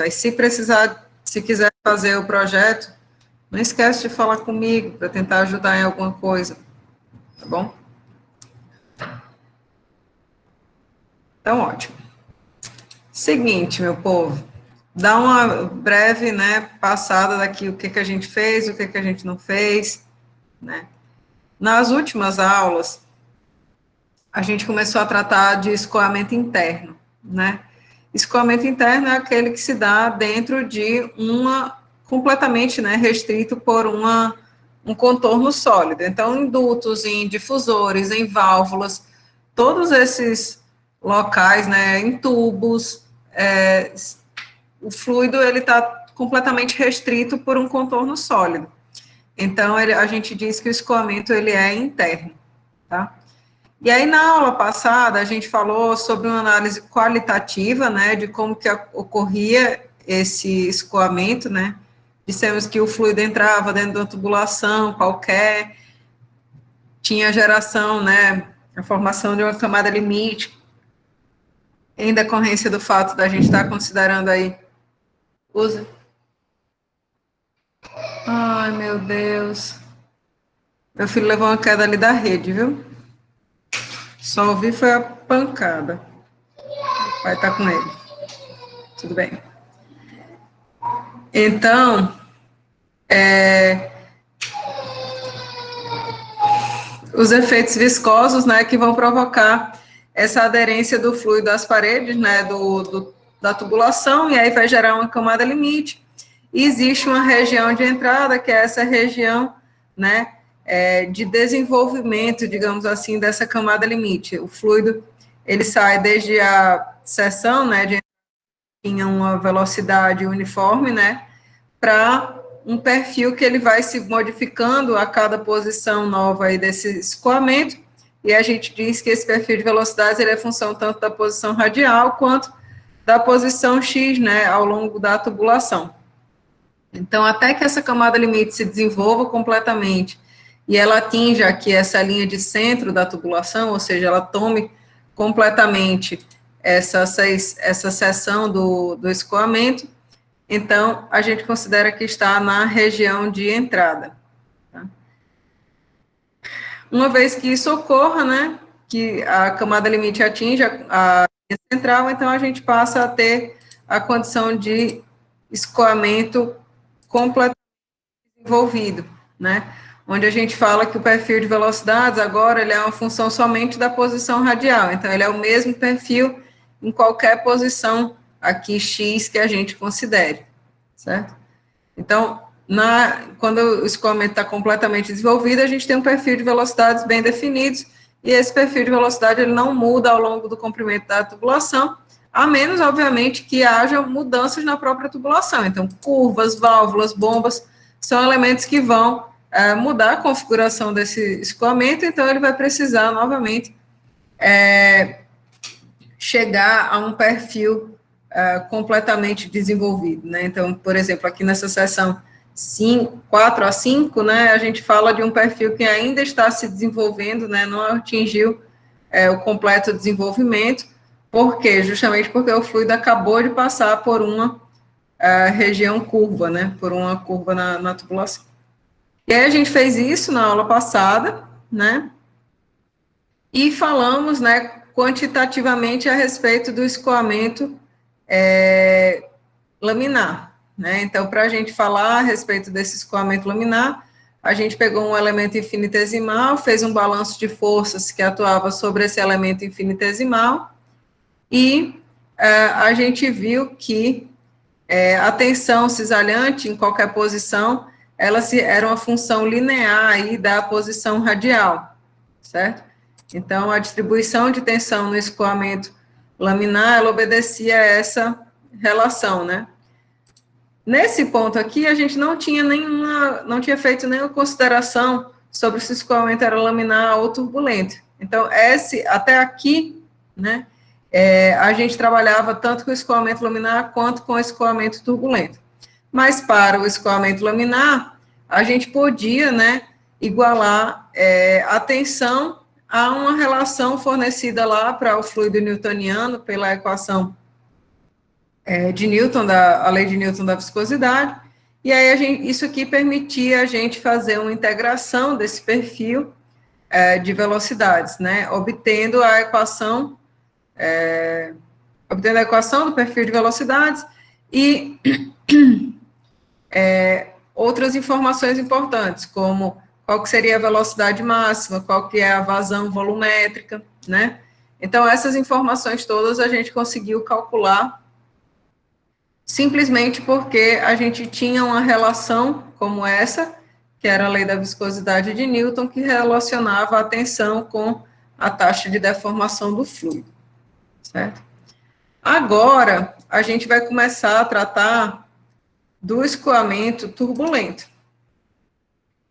Aí, se precisar, se quiser fazer o projeto, não esquece de falar comigo para tentar ajudar em alguma coisa, tá bom? Então, ótimo. Seguinte, meu povo, dá uma breve, né, passada daqui, o que que a gente fez, o que que a gente não fez, né? Nas últimas aulas, a gente começou a tratar de escoamento interno, né? Escoamento interno é aquele que se dá dentro de completamente, né, restrito por um contorno sólido. Então, em dutos, em difusores, em válvulas, todos esses locais, né, em tubos, o fluido, ele está completamente restrito por um contorno sólido. Então, a gente diz que o escoamento, ele é interno, tá? E aí, na aula passada, a gente falou sobre uma análise qualitativa, né, de como que ocorria esse escoamento, né, dissemos que o fluido entrava dentro de uma tubulação qualquer, tinha geração, né, a formação de uma camada limite, em decorrência do fato da gente estar considerando aí, ai, meu Deus, meu filho levou uma queda ali da rede, viu? Só ouvi foi a pancada. O pai tá com ele. Tudo bem. Então, os efeitos viscosos, né, que vão provocar essa aderência do fluido às paredes, né, da tubulação, e aí vai gerar uma camada limite. E existe uma região de entrada, que é essa região, né, de desenvolvimento, digamos assim, dessa camada limite. O fluido, ele sai desde a seção, né, de tinha uma velocidade uniforme, né, para um perfil que ele vai se modificando a cada posição nova aí desse escoamento, e a gente diz que esse perfil de velocidades ele é função tanto da posição radial quanto da posição X, né, ao longo da tubulação. Então, até que essa camada limite se desenvolva completamente e ela atinja aqui essa linha de centro da tubulação, ou seja, ela tome completamente essa seção do escoamento, então, a gente considera que está na região de entrada. Tá? Uma vez que isso ocorra, né, que a camada limite atinja a linha central, então a gente passa a ter a condição de escoamento completamente desenvolvido, né, onde a gente fala que o perfil de velocidades agora ele é uma função somente da posição radial, então ele é o mesmo perfil em qualquer posição aqui X que a gente considere, certo? Então, quando o escoamento está completamente desenvolvido, a gente tem um perfil de velocidades bem definidos, e esse perfil de velocidade ele não muda ao longo do comprimento da tubulação, a menos, obviamente, que haja mudanças na própria tubulação. Então, curvas, válvulas, bombas, são elementos que vão mudar a configuração desse escoamento, então ele vai precisar, novamente, chegar a um perfil completamente desenvolvido, né? Então, por exemplo, aqui nessa seção 4 a 5, né, a gente fala de um perfil que ainda está se desenvolvendo, né, não atingiu o completo desenvolvimento, por quê? Justamente porque o fluido acabou de passar por uma região curva, né, por uma curva na tubulação. E aí a gente fez isso na aula passada, né, e falamos, né, quantitativamente a respeito do escoamento laminar, né? Então, para a gente falar a respeito desse escoamento laminar, a gente pegou um elemento infinitesimal, fez um balanço de forças que atuava sobre esse elemento infinitesimal, e a gente viu que a tensão cisalhante em qualquer posição, era uma função linear aí da posição radial, certo? Então, a distribuição de tensão no escoamento laminar, ela obedecia a essa relação, né? Nesse ponto aqui, a gente não tinha feito nenhuma consideração sobre se o escoamento era laminar ou turbulento. Então, até aqui, né, a gente trabalhava tanto com o escoamento laminar quanto com o escoamento turbulento. Mas para o escoamento laminar, a gente podia, né, igualar a tensão a uma relação fornecida lá para o fluido newtoniano pela equação de Newton, a lei de Newton da viscosidade, e aí isso aqui permitia a gente fazer uma integração desse perfil de velocidades, né, obtendo a equação do perfil de velocidades e outras informações importantes, como qual que seria a velocidade máxima, qual que é a vazão volumétrica, né? Então, essas informações todas a gente conseguiu calcular simplesmente porque a gente tinha uma relação como essa, que era a lei da viscosidade de Newton, que relacionava a tensão com a taxa de deformação do fluido, certo? Agora, a gente vai começar a tratar do escoamento turbulento.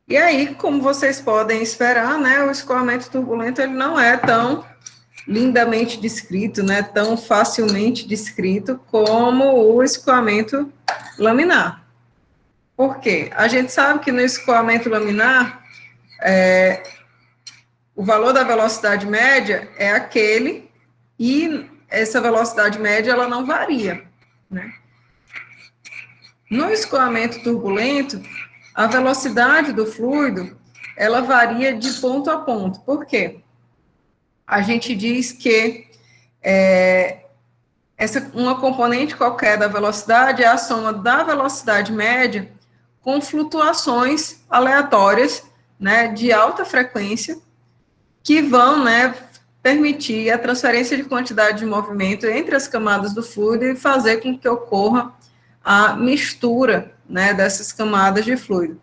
E aí, como vocês podem esperar, né, o escoamento turbulento ele não é tão lindamente descrito, né, tão facilmente descrito como o escoamento laminar. Por quê? A gente sabe que no escoamento laminar, o valor da velocidade média é aquele, e essa velocidade média ela não varia, né? No escoamento turbulento, a velocidade do fluido, ela varia de ponto a ponto. Por quê? A gente diz que uma componente qualquer da velocidade é a soma da velocidade média com flutuações aleatórias, né, de alta frequência, que vão, né, permitir a transferência de quantidade de movimento entre as camadas do fluido e fazer com que ocorra a mistura, né, dessas camadas de fluido.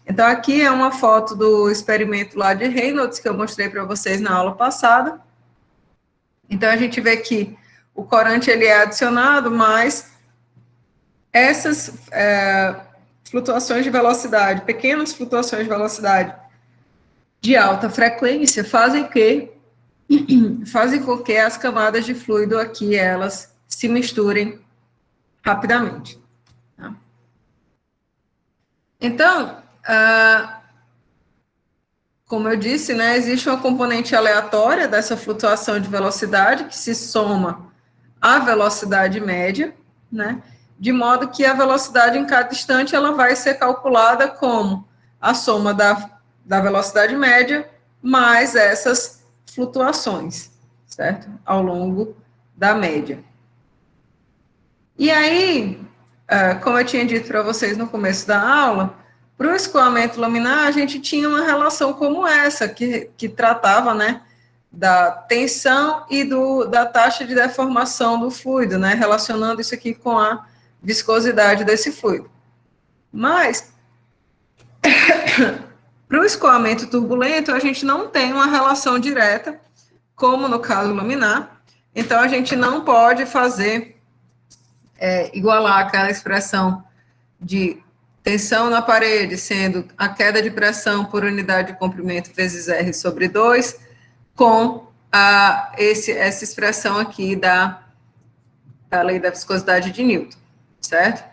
Então, aqui é uma foto do experimento lá de Reynolds, que eu mostrei para vocês na aula passada. Então, a gente vê que o corante ele é adicionado, mas essas flutuações de velocidade, pequenas flutuações de velocidade de alta frequência, fazem com que as camadas de fluido aqui, elas se misturem rapidamente. Tá? Então, como eu disse, né, existe uma componente aleatória dessa flutuação de velocidade que se soma à velocidade média, né, de modo que a velocidade em cada instante ela vai ser calculada como a soma da velocidade média mais essas flutuações, certo? Ao longo da média. E aí, como eu tinha dito para vocês no começo da aula, para o escoamento laminar, a gente tinha uma relação como essa, que tratava, né, da tensão e da taxa de deformação do fluido, né, relacionando isso aqui com a viscosidade desse fluido. Mas, para o escoamento turbulento, a gente não tem uma relação direta, como no caso laminar, então a gente não pode fazer, igualar aquela expressão de tensão na parede, sendo a queda de pressão por unidade de comprimento vezes R sobre 2, com essa expressão aqui da lei da viscosidade de Newton, certo?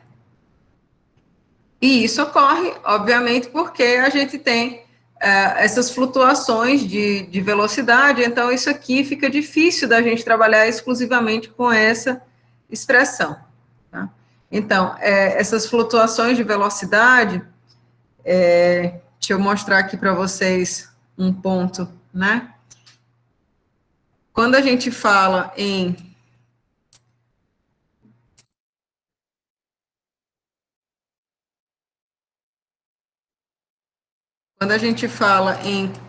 E isso ocorre, obviamente, porque a gente tem essas flutuações de velocidade, então isso aqui fica difícil da gente trabalhar exclusivamente com essa expressão. Tá? Então, essas flutuações de velocidade, deixa eu mostrar aqui para vocês um ponto, né? Quando a gente fala em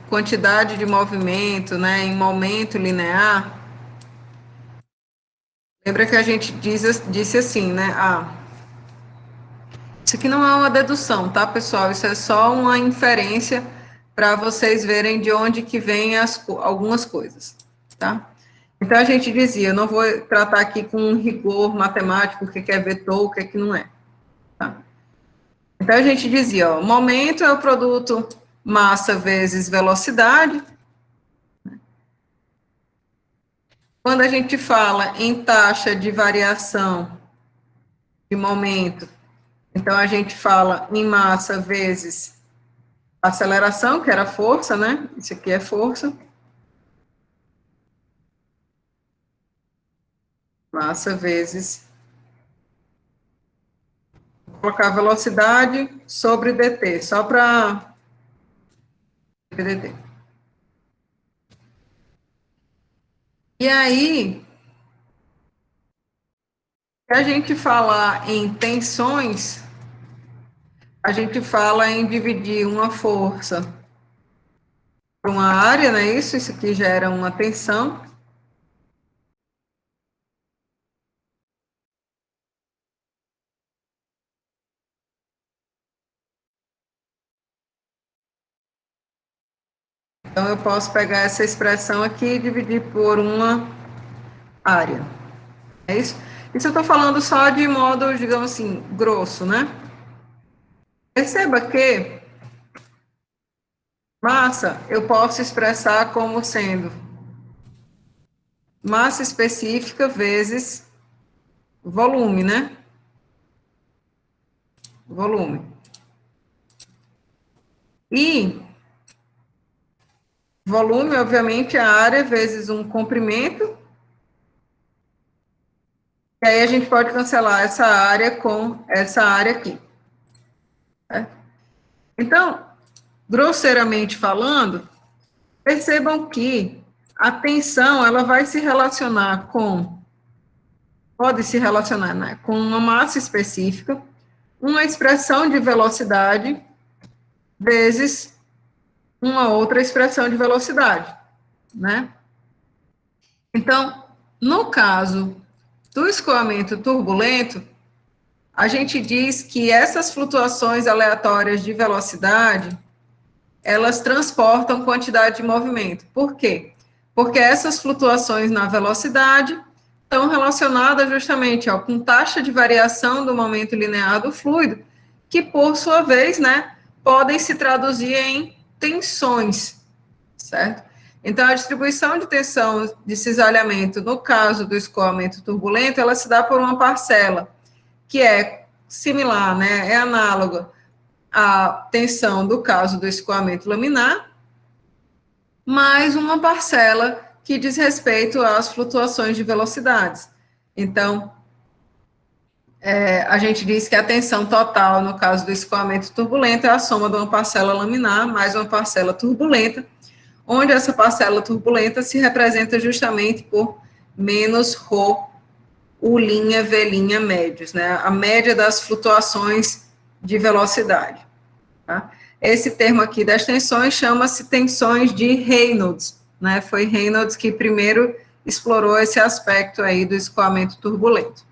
quantidade de movimento, né, em momento linear, lembra que a gente disse assim, né, isso aqui não é uma dedução, tá, pessoal? Isso é só uma inferência para vocês verem de onde que vem algumas coisas, tá? Então, a gente dizia, eu não vou tratar aqui com um rigor matemático, o que é vetor, o que não é, tá? Então, a gente dizia, ó, momento é o produto massa vezes velocidade. Quando a gente fala em taxa de variação de momento, então a gente fala em massa vezes aceleração, que era força, né? Isso aqui é força. Massa vezes colocar velocidade sobre dt, só para dt. E aí, se a gente falar em tensões, a gente fala em dividir uma força por uma área, não é isso? Isso aqui gera uma tensão. Então, eu posso pegar essa expressão aqui e dividir por uma área. É isso? Isso eu estou falando só de modo, digamos assim, grosso, né? Perceba que massa eu posso expressar como sendo massa específica vezes volume, né? Volume. E volume, obviamente, é a área vezes um comprimento. E aí a gente pode cancelar essa área com essa área aqui. Certo? Então, grosseiramente falando, percebam que a tensão, ela vai se relacionar com, pode se relacionar, né, com uma massa específica, uma expressão de velocidade, vezes uma outra expressão de velocidade, né? Então, no caso do escoamento turbulento, a gente diz que essas flutuações aleatórias de velocidade, elas transportam quantidade de movimento. Por quê? Porque essas flutuações na velocidade estão relacionadas justamente com taxa de variação do momento linear do fluido, que, por sua vez, né, podem se traduzir em tensões, certo? Então, a distribuição de tensão de cisalhamento, no caso do escoamento turbulento, ela se dá por uma parcela, que é similar, né, é análoga à tensão do caso do escoamento laminar, mais uma parcela que diz respeito às flutuações de velocidades. Então, a gente diz que a tensão total, no caso do escoamento turbulento, é a soma de uma parcela laminar mais uma parcela turbulenta, onde essa parcela turbulenta se representa justamente por menos ρ, U', V' médios, né? A média das flutuações de velocidade. Tá? Esse termo aqui das tensões chama-se tensões de Reynolds, né? Foi Reynolds que primeiro explorou esse aspecto aí do escoamento turbulento.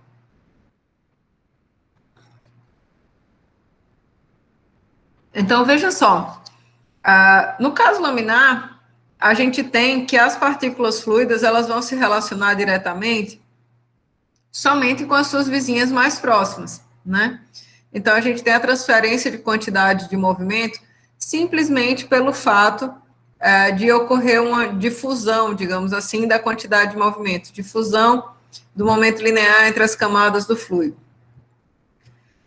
Então, veja só, no caso laminar, a gente tem que as partículas fluidas, elas vão se relacionar diretamente somente com as suas vizinhas mais próximas, né? Então, a gente tem a transferência de quantidade de movimento simplesmente pelo fato de ocorrer uma difusão, digamos assim, da quantidade de movimento, difusão do momento linear entre as camadas do fluido.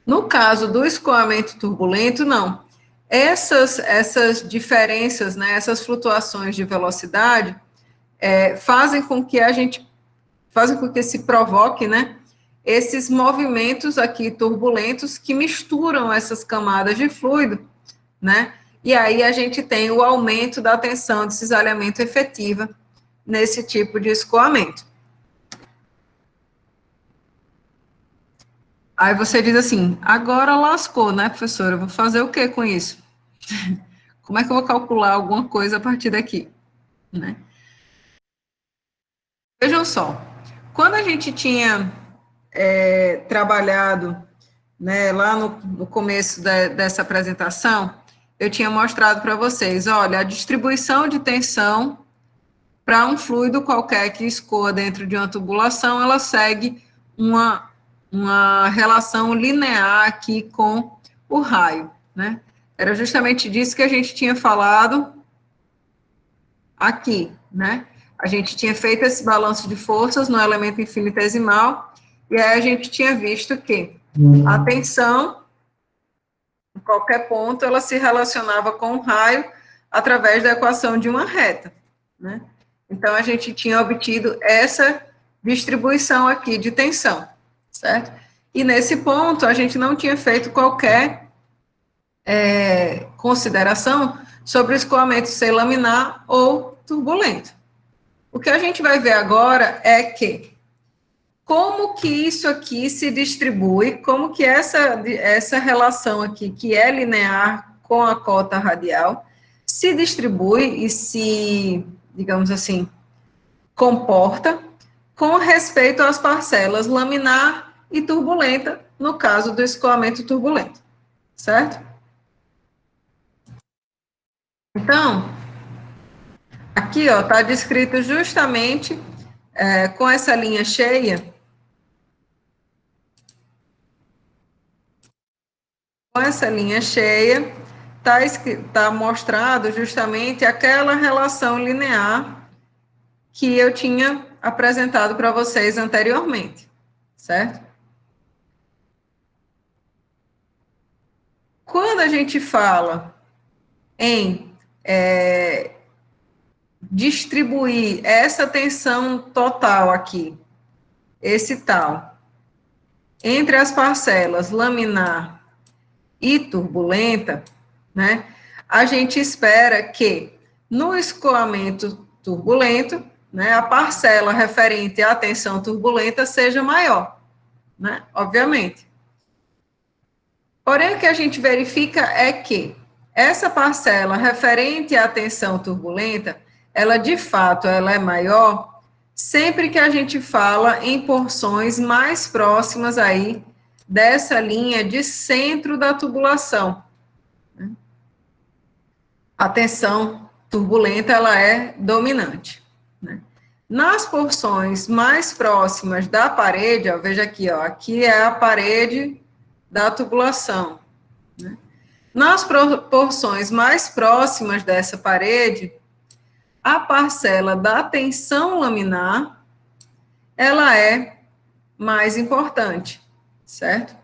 No caso do escoamento turbulento, não. Essas diferenças, né, essas flutuações de velocidade, fazem com que se provoque, né, esses movimentos aqui turbulentos que misturam essas camadas de fluido, né, e aí a gente tem o aumento da tensão de cisalhamento efetiva nesse tipo de escoamento. Aí você diz assim, agora lascou, né, professora? Eu vou fazer o que com isso? Como é que eu vou calcular alguma coisa a partir daqui, né? Vejam só, quando a gente tinha trabalhado, né, lá no começo dessa apresentação, eu tinha mostrado para vocês, olha, a distribuição de tensão para um fluido qualquer que escoa dentro de uma tubulação, ela segue uma relação linear aqui com o raio, né? Era justamente disso que a gente tinha falado aqui, né? A gente tinha feito esse balanço de forças no elemento infinitesimal, e aí a gente tinha visto que a tensão, em qualquer ponto, ela se relacionava com o raio através da equação de uma reta, né? Então, a gente tinha obtido essa distribuição aqui de tensão, certo? E nesse ponto, a gente não tinha feito qualquer consideração sobre o escoamento ser laminar ou turbulento. O que a gente vai ver agora é que como que isso aqui se distribui, como que essa relação aqui, que é linear com a cota radial, se distribui e se, digamos assim, comporta com respeito às parcelas laminar e turbulenta, no caso do escoamento turbulento, certo? Então, aqui, ó, está descrito justamente com essa linha cheia, com essa linha cheia, está mostrado justamente aquela relação linear que eu tinha apresentado para vocês anteriormente, certo? Quando a gente fala em distribuir essa tensão total aqui, esse tal, entre as parcelas laminar e turbulenta, né, a gente espera que no escoamento turbulento, né, a parcela referente à tensão turbulenta seja maior, né, obviamente. Porém, o que a gente verifica é que essa parcela referente à tensão turbulenta, ela de fato ela é maior sempre que a gente fala em porções mais próximas aí dessa linha de centro da tubulação. A tensão turbulenta ela é dominante, né? Nas porções mais próximas da parede, ó, veja aqui, ó, aqui é a parede da tubulação, né? Nas porções mais próximas dessa parede, a parcela da tensão laminar, ela é mais importante, certo?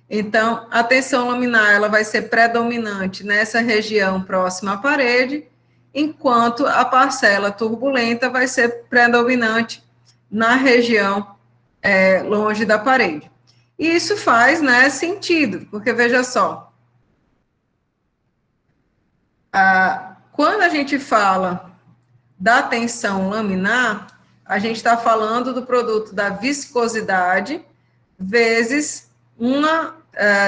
Então, a tensão laminar, ela vai ser predominante nessa região próxima à parede, enquanto a parcela turbulenta vai ser predominante na região longe da parede. E isso faz, né, sentido, porque veja só, quando a gente fala da tensão laminar, a gente está falando do produto da viscosidade vezes uma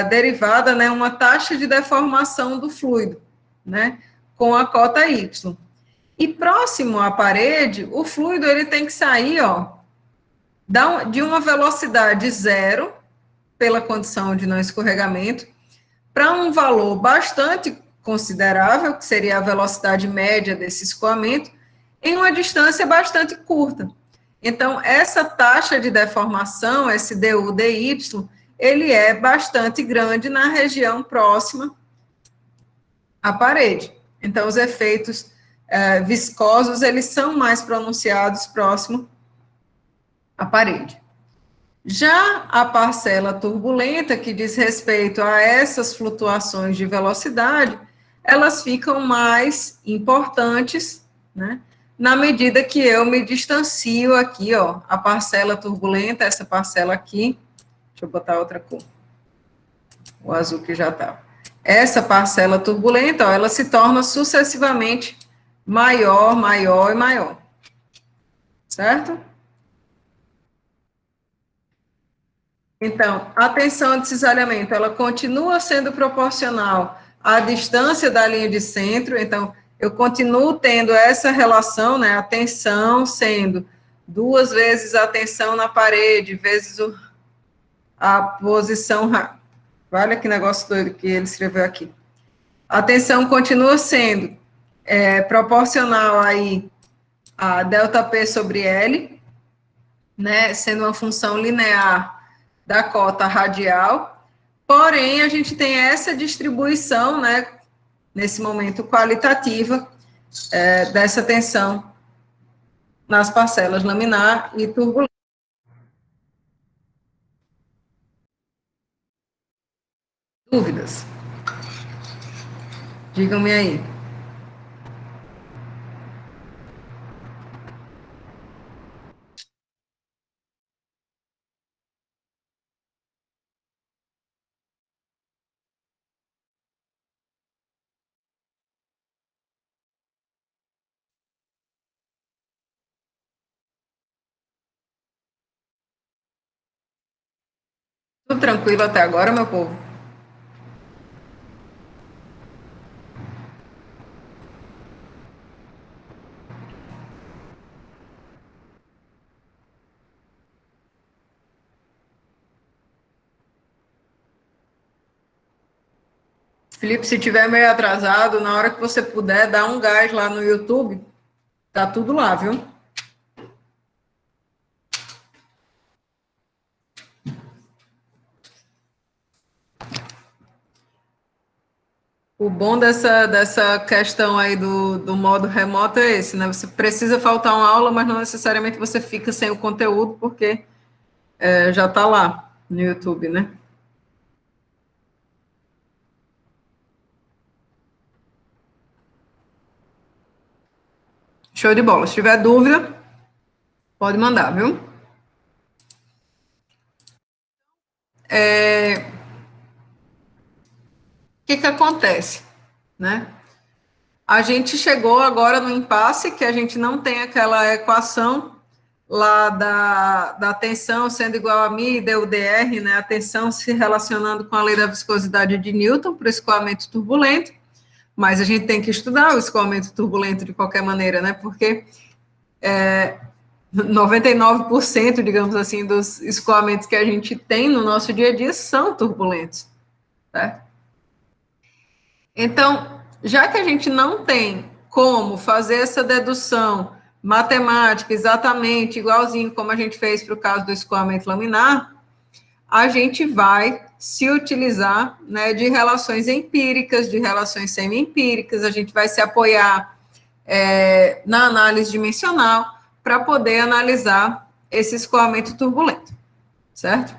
derivada, né, uma taxa de deformação do fluido, né, com a cota Y. E próximo à parede, o fluido ele tem que sair, ó, de uma velocidade zero, pela condição de não escorregamento, para um valor bastante considerável, que seria a velocidade média desse escoamento, em uma distância bastante curta. Então, essa taxa de deformação, esse du/dy, ele é bastante grande na região próxima à parede. Então, os efeitos viscosos, eles são mais pronunciados próximo à parede. Já a parcela turbulenta, que diz respeito a essas flutuações de velocidade, elas ficam mais importantes, né, na medida que eu me distancio aqui, ó, a parcela turbulenta, essa parcela aqui, deixa eu botar outra cor, o azul que já tá. Essa parcela turbulenta, ó, ela se torna sucessivamente maior, maior e maior, certo? Então, a tensão de cisalhamento, ela continua sendo proporcional à distância da linha de centro, então, eu continuo tendo essa relação, né, a tensão sendo 2 vezes a tensão na parede, vezes a posição, olha que negócio doido que ele escreveu aqui. A tensão continua sendo proporcional aí a ΔP sobre L, né, sendo uma função linear da cota radial, porém, a gente tem essa distribuição, né, nesse momento qualitativa, dessa tensão nas parcelas laminar e turbulenta. Dúvidas? Digam-me aí. Tudo tranquilo até agora, meu povo? Felipe, se tiver meio atrasado, na hora que você puder, dá um gás lá no YouTube. Tá tudo lá, viu? O bom dessa questão aí do modo remoto é esse, né? Você precisa faltar uma aula, mas não necessariamente você fica sem o conteúdo, porque já tá lá no YouTube, né? Show de bola. Se tiver dúvida, pode mandar, viu? O que que acontece, né? A gente chegou agora no impasse que a gente não tem aquela equação lá da tensão sendo igual a μ deu dr, né? A tensão se relacionando com a lei da viscosidade de Newton para o escoamento turbulento, mas a gente tem que estudar o escoamento turbulento de qualquer maneira, né? Porque 99%, digamos assim, dos escoamentos que a gente tem no nosso dia a dia são turbulentos, tá? Então, já que a gente não tem como fazer essa dedução matemática exatamente igualzinho como a gente fez para o caso do escoamento laminar, a gente vai se utilizar, né, de relações empíricas, de relações semi-empíricas, a gente vai se apoiar na análise dimensional para poder analisar esse escoamento turbulento, certo?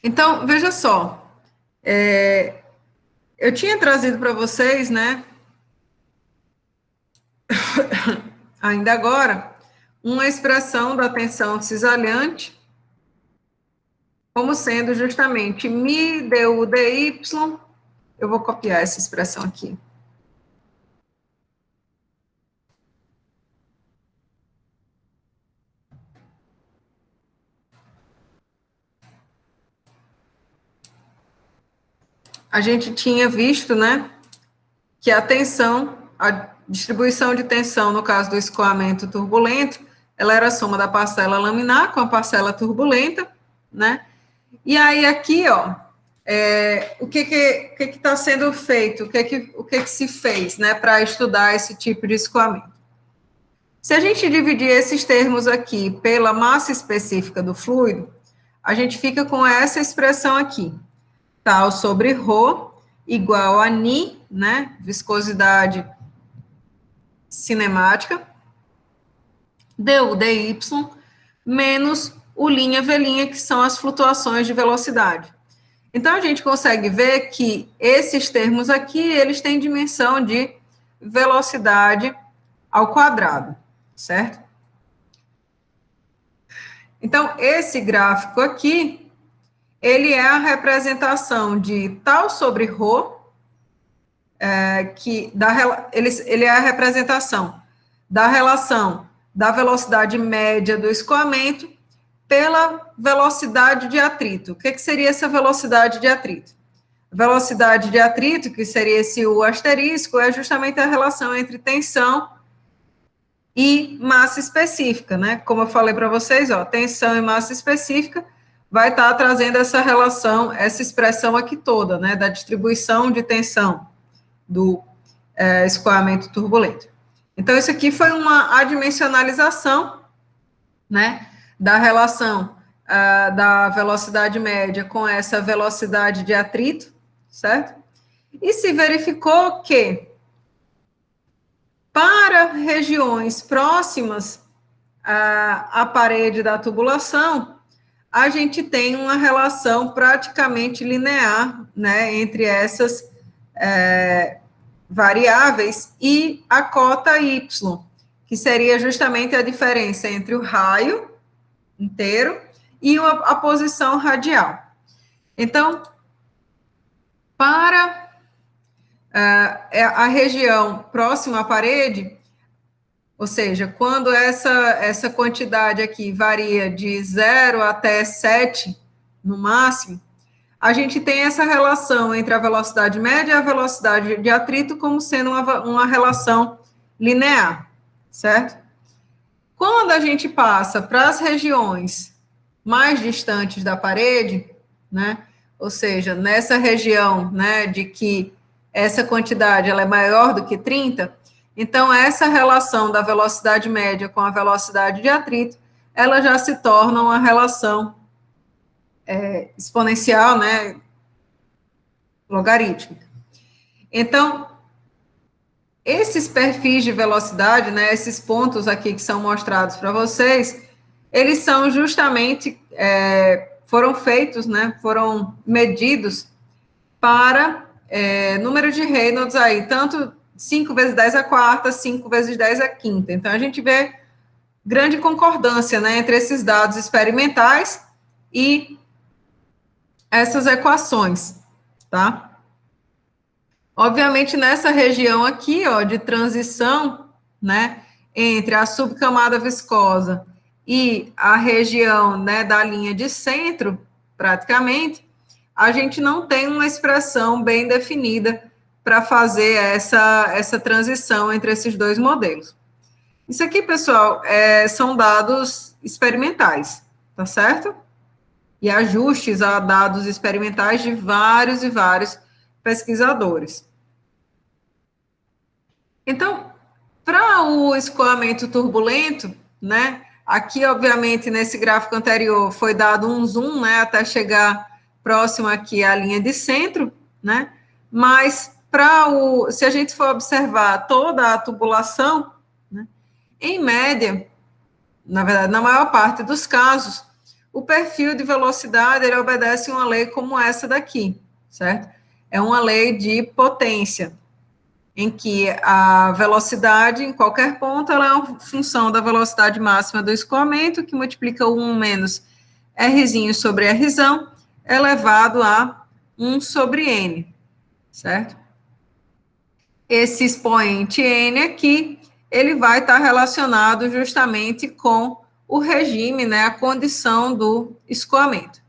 Então, veja só, eu tinha trazido para vocês, né, ainda agora, uma expressão da tensão cisalhante como sendo justamente μ du dy. Eu vou copiar essa expressão aqui. A gente tinha visto, né, que a tensão, a distribuição de tensão no caso do escoamento turbulento, ela era a soma da parcela laminar com a parcela turbulenta, né? E aí aqui, ó, o que está sendo feito, o que se fez, né, para estudar esse tipo de escoamento? Se a gente dividir esses termos aqui pela massa específica do fluido, a gente fica com essa expressão aqui, tal sobre ρ igual a ni, né, viscosidade cinemática, du dy, menos o linha V', que são as flutuações de velocidade. Então, a gente consegue ver que esses termos aqui, eles têm dimensão de velocidade ao quadrado, certo? Então, esse gráfico aqui, ele é a representação de tal sobre ρ, ele é a representação da relação da velocidade média do escoamento pela velocidade de atrito. O que seria essa velocidade de atrito? Velocidade de atrito, que seria esse U asterisco, é justamente a relação entre tensão e massa específica, né? Como eu falei para vocês, ó, tensão e massa específica vai estar trazendo essa relação, essa expressão aqui toda, né, da distribuição de tensão do escoamento turbulento. Então, isso aqui foi uma adimensionalização, né, da relação da velocidade média com essa velocidade de atrito, certo? E se verificou que para regiões próximas à parede da tubulação, a gente tem uma relação praticamente linear, né, entre essas variáveis e a cota y, que seria justamente a diferença entre o raio inteiro e a posição radial. Então, para a região próxima à parede, ou seja, quando essa quantidade aqui varia de 0 até 7 no máximo, a gente tem essa relação entre a velocidade média e a velocidade de atrito como sendo uma relação linear, certo? Quando a gente passa para as regiões mais distantes da parede, né, ou seja, nessa região, né, de que essa quantidade ela é maior do que 30, então essa relação da velocidade média com a velocidade de atrito, ela já se torna uma relação exponencial, né, logarítmica. Então, esses perfis de velocidade, né, esses pontos aqui que são mostrados para vocês, eles são justamente, foram feitos, né, foram medidos para número de Reynolds aí, tanto 5 vezes 10 a quarta, 5 vezes 10 a quinta. Então, a gente vê grande concordância, né, entre esses dados experimentais e essas equações, tá? Obviamente, nessa região aqui, ó, de transição, né, entre a subcamada viscosa e a região, né, da linha de centro, praticamente, a gente não tem uma expressão bem definida para fazer essa transição entre esses dois modelos. Isso aqui, pessoal, são dados experimentais, tá certo? E ajustes a dados experimentais de vários e vários pesquisadores. Então, para o escoamento turbulento, né? Aqui, obviamente, nesse gráfico anterior foi dado um zoom, né? Até chegar próximo aqui à linha de centro, né? Mas se a gente for observar toda a tubulação, né, em média, na verdade, na maior parte dos casos, o perfil de velocidade ele obedece uma lei como essa daqui, certo? É uma lei de potência, em que a velocidade em qualquer ponto ela é uma função da velocidade máxima do escoamento, que multiplica o 1 menos Rzinho sobre Rzão, elevado a 1 sobre N, certo? Esse expoente N aqui, ele vai estar relacionado justamente com o regime, né, a condição do escoamento.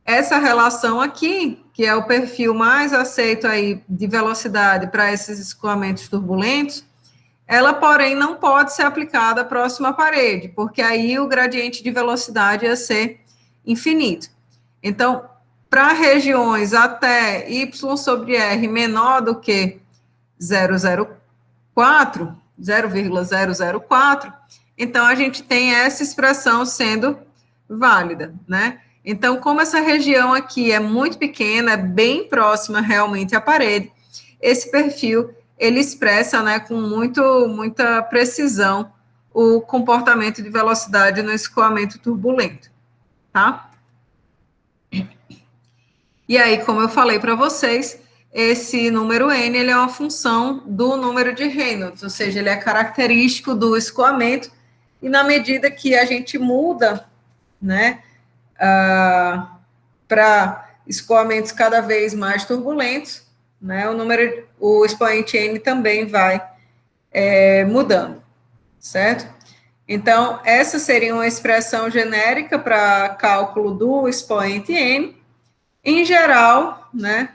Essa relação aqui, que é o perfil mais aceito aí de velocidade para esses escoamentos turbulentos, ela, porém, não pode ser aplicada próximo à parede, porque aí o gradiente de velocidade ia ser infinito. Então, para regiões até y sobre r menor do que 0,04, 0,004, então a gente tem essa expressão sendo válida, né? Então, como essa região aqui é muito pequena, é bem próxima realmente à parede, esse perfil, ele expressa, né, com muita precisão o comportamento de velocidade no escoamento turbulento, tá? E aí, como eu falei para vocês, esse número n, ele é uma função do número de Reynolds, ou seja, ele é característico do escoamento, e na medida que a gente muda, né, para escoamentos cada vez mais turbulentos, né, o expoente n também vai mudando, certo? Então, essa seria uma expressão genérica para cálculo do expoente n. Em geral, né?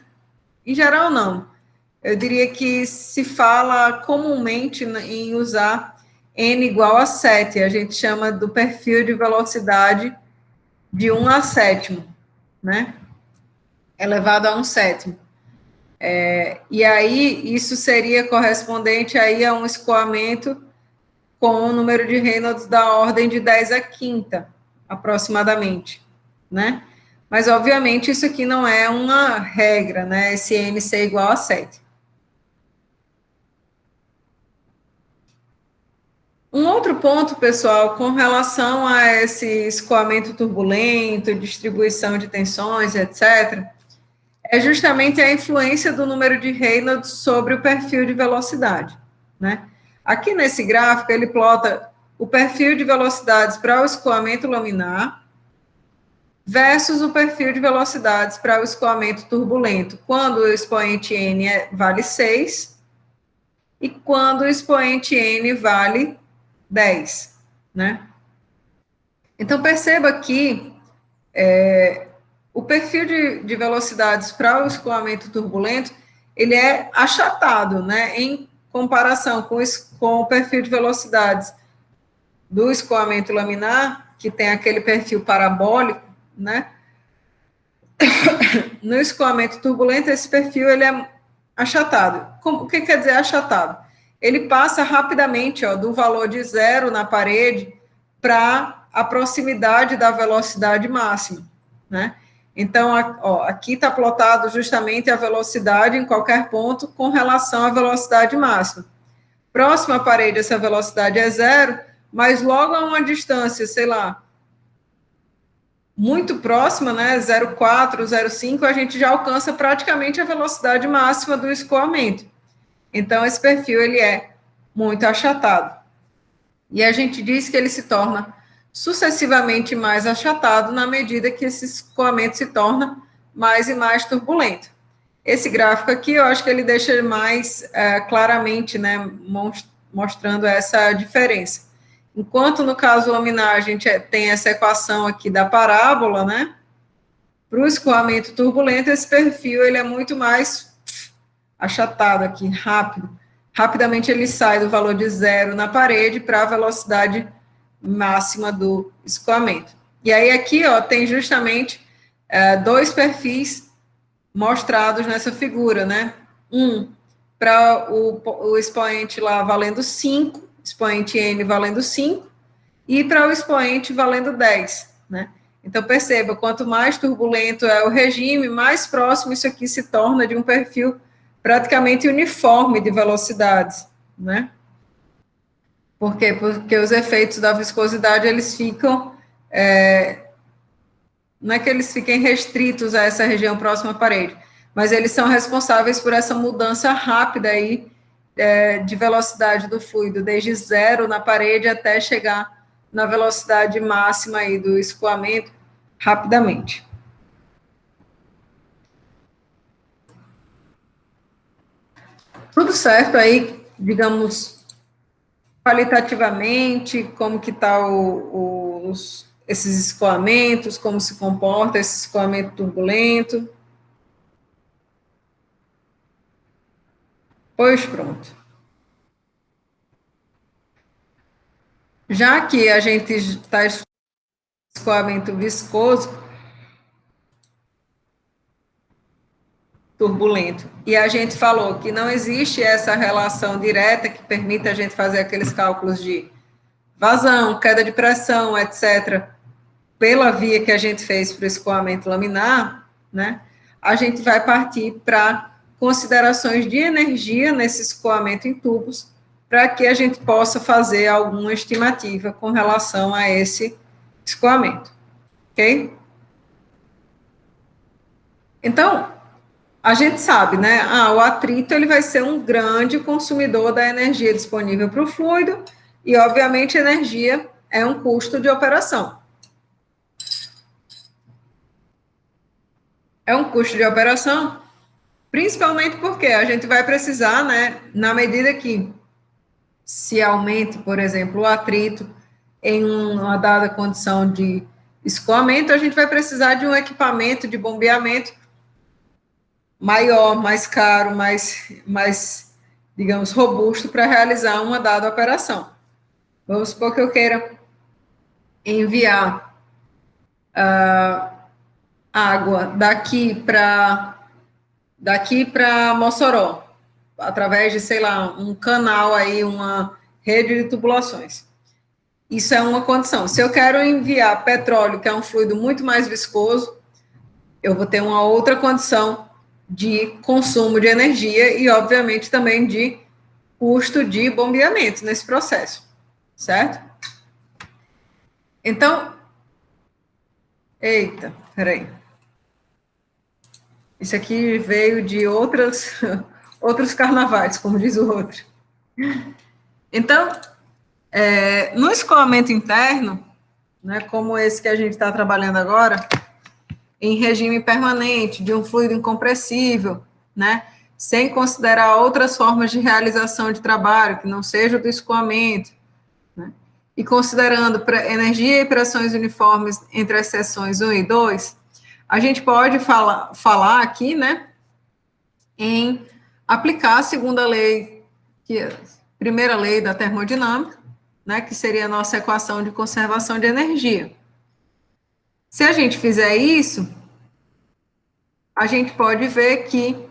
Em geral, não. Eu diria que se fala comumente em usar n igual a 7. A gente chama do perfil de velocidade de 1 a sétimo, né? Elevado a 1 sétimo. E aí, isso seria correspondente aí a um escoamento com o número de Reynolds da ordem de 10 a quinta, aproximadamente, né? Mas, obviamente, isso aqui não é uma regra, né? Esse n ser igual a 7. Um outro ponto, pessoal, com relação a esse escoamento turbulento, distribuição de tensões, etc., é justamente a influência do número de Reynolds sobre o perfil de velocidade, né? Aqui nesse gráfico, ele plota o perfil de velocidades para o escoamento laminar versus o perfil de velocidades para o escoamento turbulento, quando o expoente n vale 6 e quando o expoente n vale 10, né? Então, perceba que O perfil de velocidades para o escoamento turbulento, ele é achatado, né, em comparação com o perfil de velocidades do escoamento laminar, que tem aquele perfil parabólico, né. No escoamento turbulento, esse perfil ele é achatado. O que quer dizer achatado? Ele passa rapidamente, ó, do valor de zero na parede para a proximidade da velocidade máxima, né? Então, ó, aqui está plotado justamente a velocidade em qualquer ponto com relação à velocidade máxima. Próxima à parede, essa velocidade é zero, mas logo a uma distância, sei lá, muito próxima, né, 0,4, 0,5, a gente já alcança praticamente a velocidade máxima do escoamento. Então, esse perfil, ele é muito achatado. E a gente diz que ele se torna sucessivamente mais achatado na medida que esse escoamento se torna mais e mais turbulento. Esse gráfico aqui, eu acho que ele deixa mais claramente, né, mostrando essa diferença. Enquanto no caso laminar a gente tem essa equação aqui da parábola, né, para o escoamento turbulento, esse perfil ele é muito mais achatado aqui, rápido. Rapidamente ele sai do valor de zero na parede para a velocidade máxima do escoamento. E aí aqui, ó, tem justamente dois perfis mostrados nessa figura, né? Um para o expoente lá valendo 5, expoente n valendo 5, e para o expoente valendo 10, né? Então, perceba, quanto mais turbulento é o regime, mais próximo isso aqui se torna de um perfil praticamente uniforme de velocidades, né? Por quê? Porque os efeitos da viscosidade, eles ficam, não é que eles fiquem restritos a essa região próxima à parede, mas eles são responsáveis por essa mudança rápida aí de velocidade do fluido, desde zero na parede até chegar na velocidade máxima aí do escoamento rapidamente. Tudo certo aí, digamos, qualitativamente, como que está esses escoamentos, como se comporta esse escoamento turbulento. Pois pronto. Já que a gente está escoamento viscoso, turbulento, e a gente falou que não existe essa relação direta que permita a gente fazer aqueles cálculos de vazão, queda de pressão, etc., pela via que a gente fez para o escoamento laminar, né, a gente vai partir para considerações de energia nesse escoamento em tubos, para que a gente possa fazer alguma estimativa com relação a esse escoamento, ok? Então, a gente sabe, né, o atrito ele vai ser um grande consumidor da energia disponível para o fluido, e, obviamente, energia é um custo de operação. É um custo de operação, principalmente porque a gente vai precisar, né, na medida que se aumente, por exemplo, o atrito em uma dada condição de escoamento, a gente vai precisar de um equipamento de bombeamento maior, mais caro, mais digamos, robusto para realizar uma dada operação. Vamos supor que eu queira enviar água daqui para Mossoró, através de, sei lá, um canal aí, uma rede de tubulações. Isso é uma condição. Se eu quero enviar petróleo, que é um fluido muito mais viscoso, eu vou ter uma outra condição de consumo de energia e, obviamente, também de custo de bombeamento nesse processo, certo? Então, eita, peraí. Isso aqui veio de outros carnavais, como diz o outro. Então, no escoamento interno, né, como esse que a gente está trabalhando agora, em regime permanente, de um fluido incompressível, né, sem considerar outras formas de realização de trabalho, que não seja do escoamento, né, e considerando energia e pressões uniformes entre as seções 1 e 2, a gente pode falar aqui, né, em aplicar a segunda lei, primeira lei da termodinâmica, né, que seria a nossa equação de conservação de energia. Se a gente fizer isso, a gente pode ver que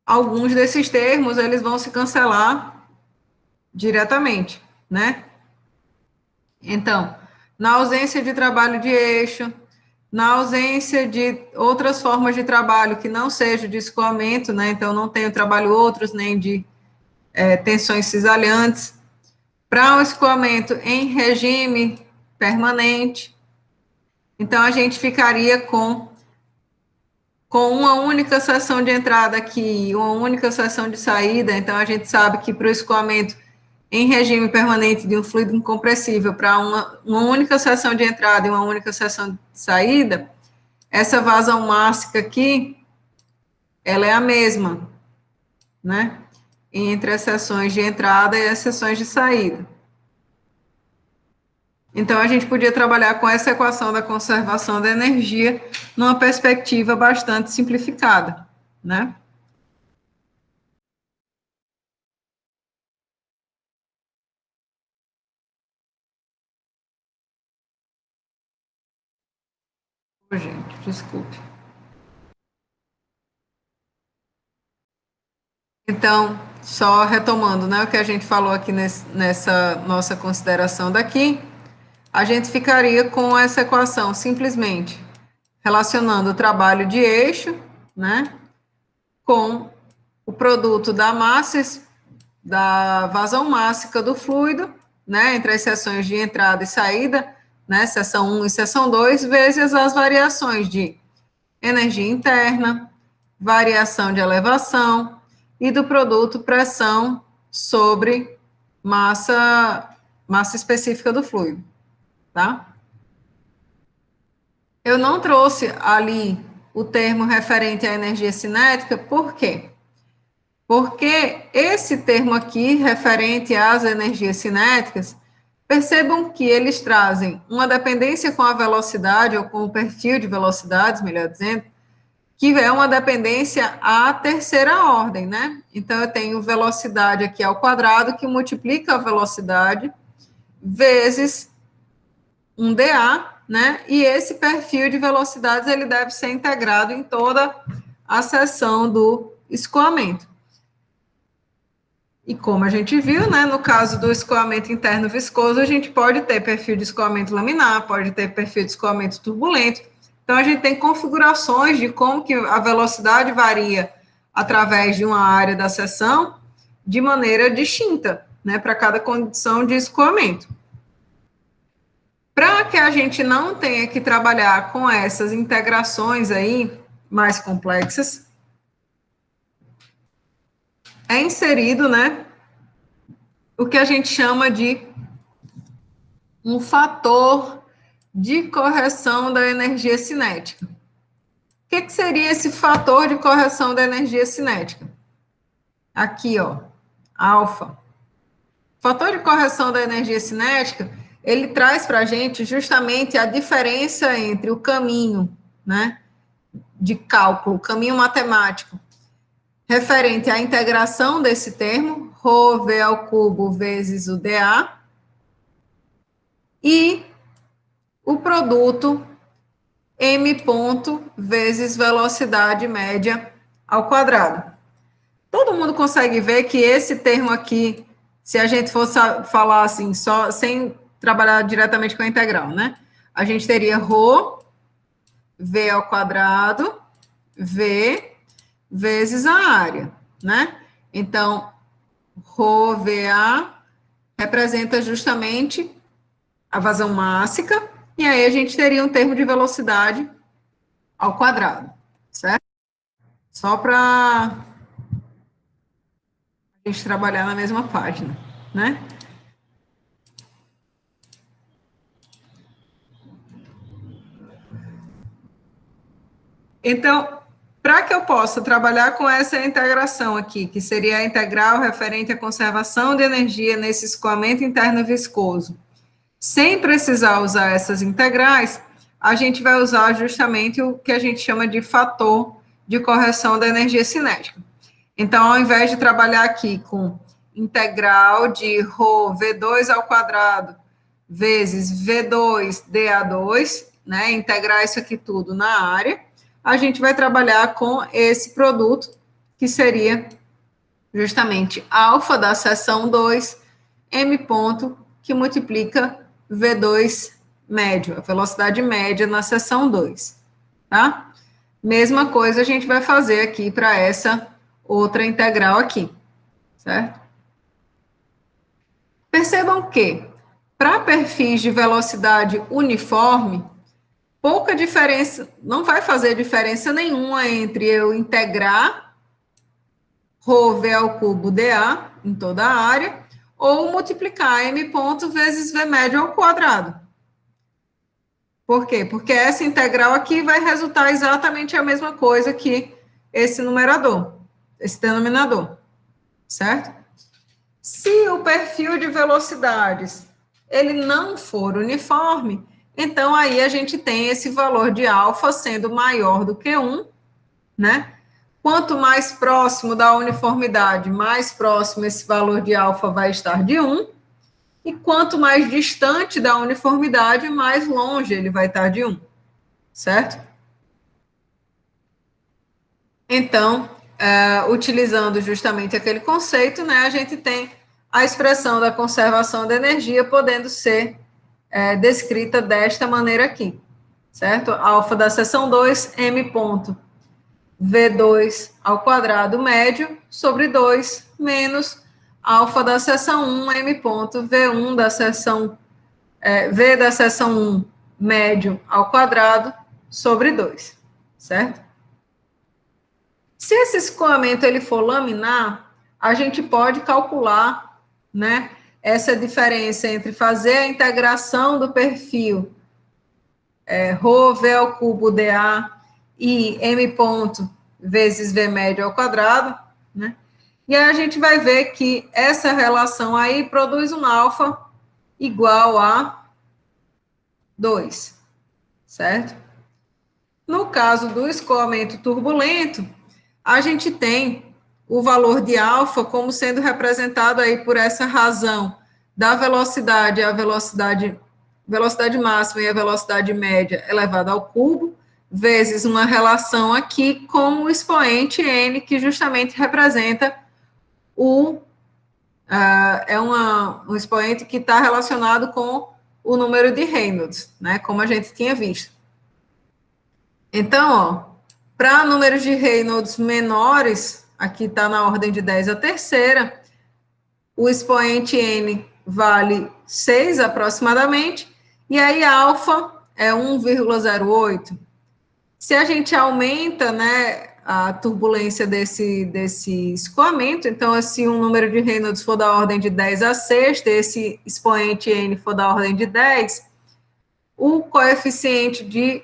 alguns desses termos, eles vão se cancelar diretamente, né? Então, na ausência de trabalho de eixo, na ausência de outras formas de trabalho que não seja de escoamento, né? Então, não tenho trabalho outros, nem de tensões cisalhantes. Para um escoamento em regime permanente, então a gente ficaria com uma única seção de entrada aqui, uma única seção de saída. Então, a gente sabe que para o escoamento em regime permanente de um fluido incompressível para uma única seção de entrada e uma única seção de saída, essa vazão mássica aqui, ela é a mesma, né? Entre as seções de entrada e as seções de saída. Então, a gente podia trabalhar com essa equação da conservação da energia numa perspectiva bastante simplificada, né? Gente, desculpe. Então, só retomando, né, o que a gente falou aqui nessa nossa consideração daqui, a gente ficaria com essa equação simplesmente relacionando o trabalho de eixo, né, com o produto da massa, da vazão mássica do fluido, né, entre as seções de entrada e saída, né, seção 1 e seção 2, vezes as variações de energia interna, variação de elevação e do produto pressão sobre massa específica do fluido, tá? Eu não trouxe ali o termo referente à energia cinética, por quê? Porque esse termo aqui, referente às energias cinéticas, percebam que eles trazem uma dependência com a velocidade, ou com o perfil de velocidades, melhor dizendo, que é uma dependência à terceira ordem, né? Então, eu tenho velocidade aqui ao quadrado, que multiplica a velocidade, vezes um dA, né? E esse perfil de velocidades, ele deve ser integrado em toda a seção do escoamento. E como a gente viu, né, no caso do escoamento interno viscoso, a gente pode ter perfil de escoamento laminar, pode ter perfil de escoamento turbulento. Então, a gente tem configurações de como que a velocidade varia através de uma área da seção de maneira distinta, né, para cada condição de escoamento. Para que a gente não tenha que trabalhar com essas integrações aí mais complexas, é inserido, né, o que a gente chama de um fator de correção da energia cinética. O que seria esse fator de correção da energia cinética? Aqui, ó, alfa. O fator de correção da energia cinética, ele traz para a gente justamente a diferença entre o caminho, né, de cálculo, o caminho matemático, referente à integração desse termo, ρV ao cubo vezes o dA, e o produto m ponto vezes velocidade média ao quadrado. Todo mundo consegue ver que esse termo aqui, se a gente fosse falar assim, só sem trabalhar diretamente com a integral, né? A gente teria ρ, v ao quadrado, v, vezes a área, né? Então, ρVA representa justamente a vazão mássica, e aí a gente teria um termo de velocidade ao quadrado, certo? Só para a gente trabalhar na mesma página, né? Então, Para que eu possa trabalhar com essa integração aqui, que seria a integral referente à conservação de energia nesse escoamento interno viscoso, sem precisar usar essas integrais, a gente vai usar justamente o que a gente chama de fator de correção da energia cinética. Então, ao invés de trabalhar aqui com integral de ρ V2 ao quadrado vezes V2 dA2, né, integrar isso aqui tudo na área, a gente vai trabalhar com esse produto, que seria justamente alfa da seção 2, m ponto, que multiplica V2 médio, a velocidade média na seção 2, tá? Mesma coisa a gente vai fazer aqui para essa outra integral aqui, certo? Percebam que, para perfis de velocidade uniforme, pouca diferença, não vai fazer diferença nenhuma entre eu integrar ρv ao cubo dA em toda a área, ou multiplicar m ponto vezes v médio ao quadrado. Por quê? Porque essa integral aqui vai resultar exatamente a mesma coisa que esse numerador, esse denominador, certo? Se o perfil de velocidades ele não for uniforme, então aí a gente tem esse valor de alfa sendo maior do que 1, né? Quanto mais próximo da uniformidade, mais próximo esse valor de alfa vai estar de 1, e quanto mais distante da uniformidade, mais longe ele vai estar de 1, certo? Então, utilizando justamente aquele conceito, né, a gente tem a expressão da conservação da energia podendo ser descrita desta maneira aqui, certo? Alfa da seção 2, m ponto, V2 ao quadrado médio sobre 2 menos alfa da seção 1, m ponto, V1 da seção, V da seção 1 médio ao quadrado sobre 2, certo? Se esse escoamento ele for laminar, a gente pode calcular, né, essa diferença entre fazer a integração do perfil ρ V ao cubo dA e m ponto vezes V médio ao quadrado, né? E aí a gente vai ver que essa relação aí produz um alfa igual a 2, certo? No caso do escoamento turbulento, a gente tem o valor de alfa como sendo representado aí por essa razão da velocidade, a velocidade máxima e a velocidade média elevada ao cubo, vezes uma relação aqui com o expoente n, que justamente representa um expoente que está relacionado com o número de Reynolds, né, como a gente tinha visto. Então, ó, para números de Reynolds menores, aqui está na ordem de 10 a terceira, o expoente n vale 6 aproximadamente, e aí alfa é 1,08. Se a gente aumenta, né, a turbulência desse escoamento, então, se um número de Reynolds for da ordem de 10 a sexta, esse expoente n for da ordem de 10, o coeficiente de...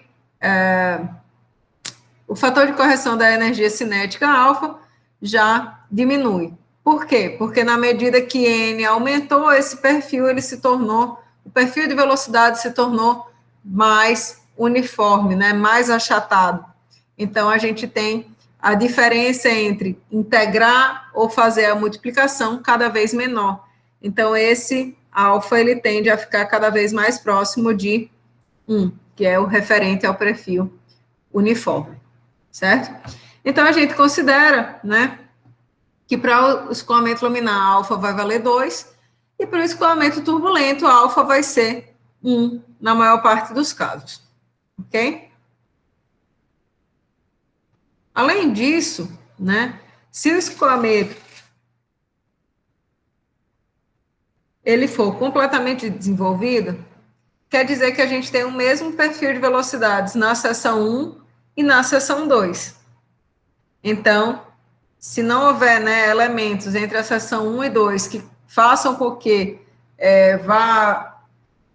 o fator de correção da energia cinética alfa já diminui. Por quê? Porque na medida que n aumentou, esse perfil ele se tornou, o perfil de velocidade se tornou mais uniforme, né, mais achatado. Então, a gente tem a diferença entre integrar ou fazer a multiplicação cada vez menor. Então, esse alfa, ele tende a ficar cada vez mais próximo de 1, que é o referente ao perfil uniforme, certo? Então, a gente considera, né, que para o escoamento laminar, alfa vai valer 2, e para o escoamento turbulento, alfa vai ser 1, na maior parte dos casos, ok? Além disso, né, se o escoamento ele for completamente desenvolvido, quer dizer que a gente tem o mesmo perfil de velocidades na seção 1 e na seção 2. Então, se não houver, né, elementos entre a seção 1 e 2 que façam com que vá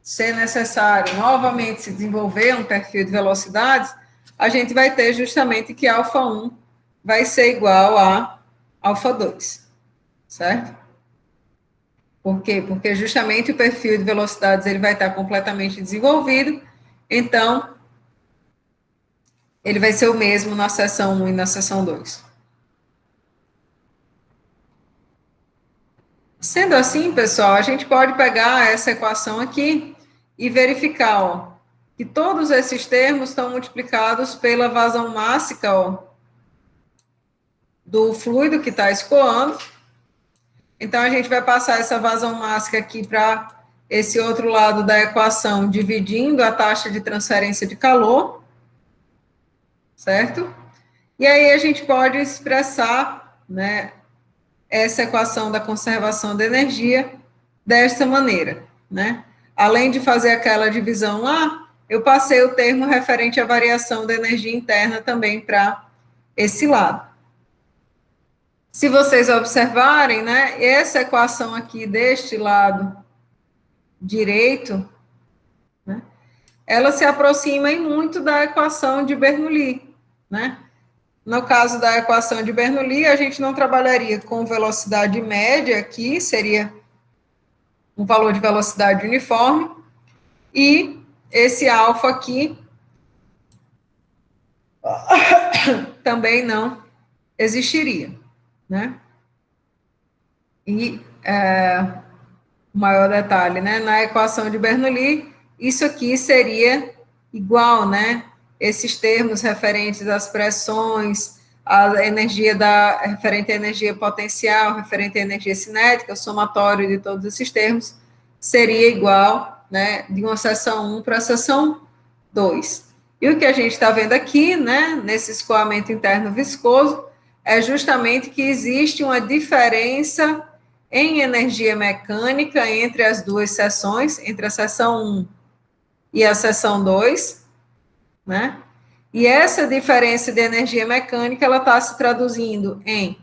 ser necessário novamente se desenvolver um perfil de velocidades, a gente vai ter justamente que alfa 1 vai ser igual a alfa 2, certo? Por quê? Porque justamente o perfil de velocidades ele vai estar completamente desenvolvido, então ele vai ser o mesmo na seção 1 e na seção 2. Sendo assim, pessoal, a gente pode pegar essa equação aqui e verificar, ó, que todos esses termos estão multiplicados pela vazão mássica, ó, do fluido que está escoando. Então, a gente vai passar essa vazão mássica aqui para esse outro lado da equação, dividindo a taxa de transferência de calor, certo? E aí a gente pode expressar, né, essa equação da conservação de energia desta maneira, né? Além de fazer aquela divisão lá, eu passei o termo referente à variação da energia interna também para esse lado. Se vocês observarem, né, essa equação aqui deste lado direito, né, ela se aproxima em muito da equação de Bernoulli, né? No caso da equação de Bernoulli, a gente não trabalharia com velocidade média aqui, seria um valor de velocidade uniforme, e esse alfa aqui também não existiria, né? E o maior detalhe, né? Na equação de Bernoulli, isso aqui seria igual, né? Esses termos referentes às pressões, a energia referente à energia potencial, referente à energia cinética, o somatório de todos esses termos seria igual, né? De uma seção 1 para a seção 2. E o que a gente está vendo aqui, né? Nesse escoamento interno viscoso, é justamente que existe uma diferença em energia mecânica entre as duas seções, entre a seção 1 e a seção 2, né? E essa diferença de energia mecânica, ela está se traduzindo em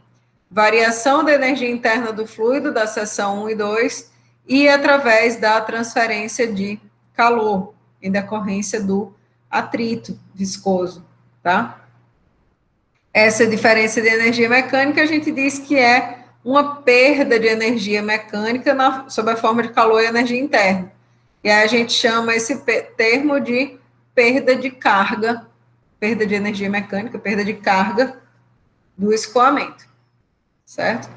variação da energia interna do fluido da seção 1 e 2 e através da transferência de calor, em decorrência do atrito viscoso, tá? Essa diferença de energia mecânica, a gente diz que é uma perda de energia mecânica sob a forma de calor e energia interna. E aí a gente chama esse termo de perda de carga, perda de energia mecânica, perda de carga do escoamento, certo?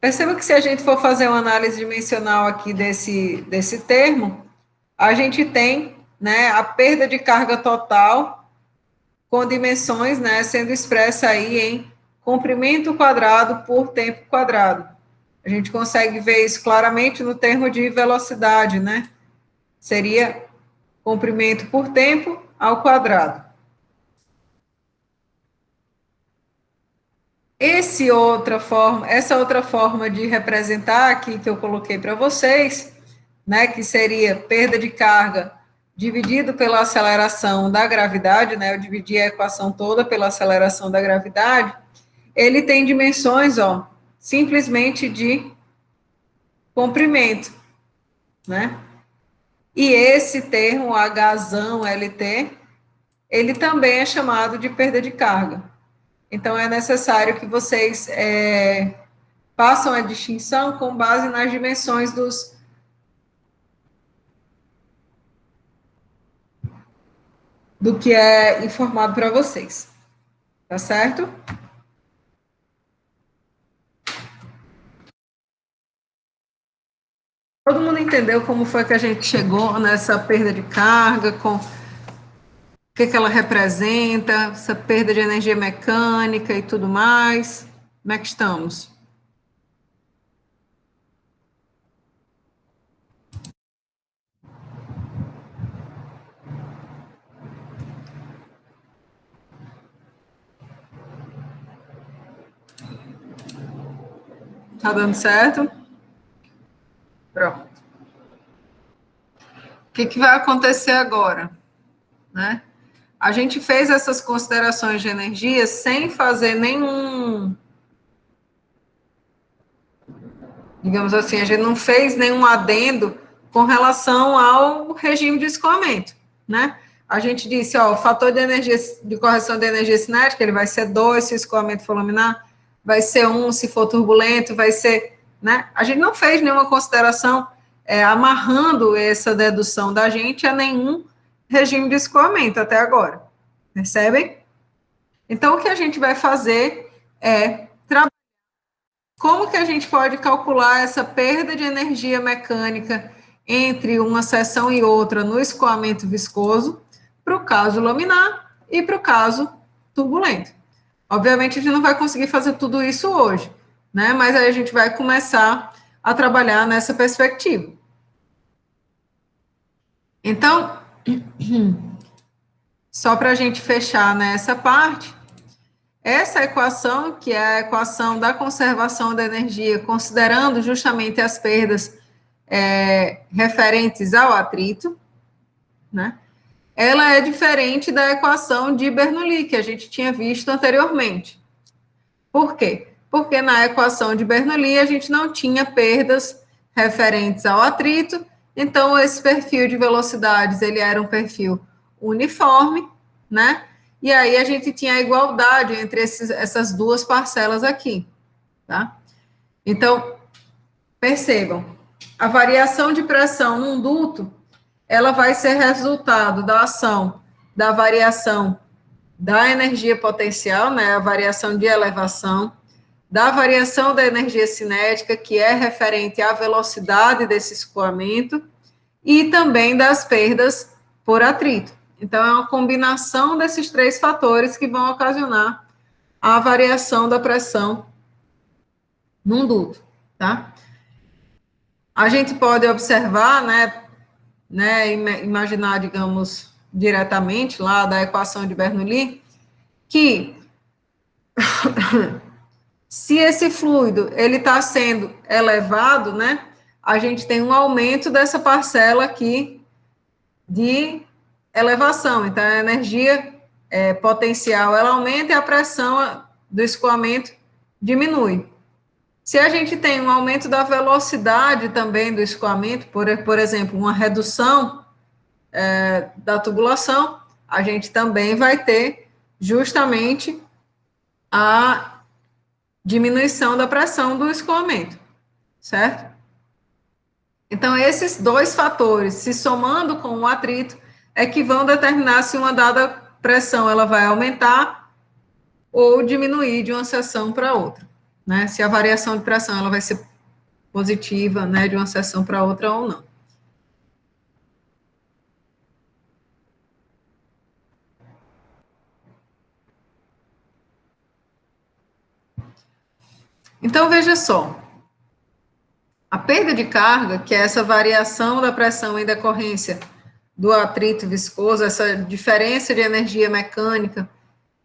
Perceba que se a gente for fazer uma análise dimensional aqui desse termo, a gente tem, né, a perda de carga total com dimensões, né, sendo expressa aí em comprimento quadrado por tempo quadrado. A gente consegue ver isso claramente no termo de velocidade, né? Seria comprimento por tempo ao quadrado. Essa outra forma de representar aqui que eu coloquei para vocês, né, que seria perda de carga dividido pela aceleração da gravidade, né, eu dividi a equação toda pela aceleração da gravidade, ele tem dimensões, ó, simplesmente de comprimento, né? E esse termo, Hzão LT, ele também é chamado de perda de carga. Então, é necessário que vocês façam a distinção com base nas dimensões do que é informado para vocês. Tá certo? Todo mundo entendeu como foi que a gente chegou nessa perda de carga, com o que ela representa, essa perda de energia mecânica e tudo mais? Como é que estamos? Tá dando certo? Pronto. O que vai acontecer agora? Né? A gente fez essas considerações de energia sem fazer nenhum, digamos assim, a gente não fez nenhum adendo com relação ao regime de escoamento, né? A gente disse, ó, o fator de energia, de correção de energia cinética, ele vai ser 2 se o escoamento for laminar, vai ser 1 se for turbulento, vai ser, né? A gente não fez nenhuma consideração amarrando essa dedução da gente a nenhum regime de escoamento até agora, percebem? Então, o que a gente vai fazer é como que a gente pode calcular essa perda de energia mecânica entre uma seção e outra no escoamento viscoso para o caso laminar e para o caso turbulento. Obviamente, a gente não vai conseguir fazer tudo isso hoje, né? Mas aí a gente vai começar a trabalhar nessa perspectiva. Então, só para a gente fechar nessa parte, essa equação, que é a equação da conservação da energia, considerando justamente as perdas referentes ao atrito, né? Ela é diferente da equação de Bernoulli, que a gente tinha visto anteriormente. Por quê? Porque na equação de Bernoulli a gente não tinha perdas referentes ao atrito, então esse perfil de velocidades, ele era um perfil uniforme, né? E aí a gente tinha a igualdade entre essas duas parcelas aqui, tá? Então, percebam, a variação de pressão num duto, ela vai ser resultado da ação da variação da energia potencial, né, a variação de elevação, da variação da energia cinética, que é referente à velocidade desse escoamento, e também das perdas por atrito. Então, é uma combinação desses 3 fatores que vão ocasionar a variação da pressão num duto, tá? A gente pode observar, imaginar, digamos, diretamente lá da equação de Bernoulli, que se esse fluido ele está sendo elevado, né, a gente tem um aumento dessa parcela aqui de elevação. Então, a energia potencial ela aumenta e a pressão do escoamento diminui. Se a gente tem um aumento da velocidade também do escoamento, por exemplo, uma redução da tubulação, a gente também vai ter justamente a diminuição da pressão do escoamento, certo? Então, esses 2 fatores, se somando com o atrito, é que vão determinar se uma dada pressão ela vai aumentar ou diminuir de uma seção para outra, né? Se a variação de pressão ela vai ser positiva, né, de uma seção para outra ou não. Então, veja só, a perda de carga, que é essa variação da pressão em decorrência do atrito viscoso, essa diferença de energia mecânica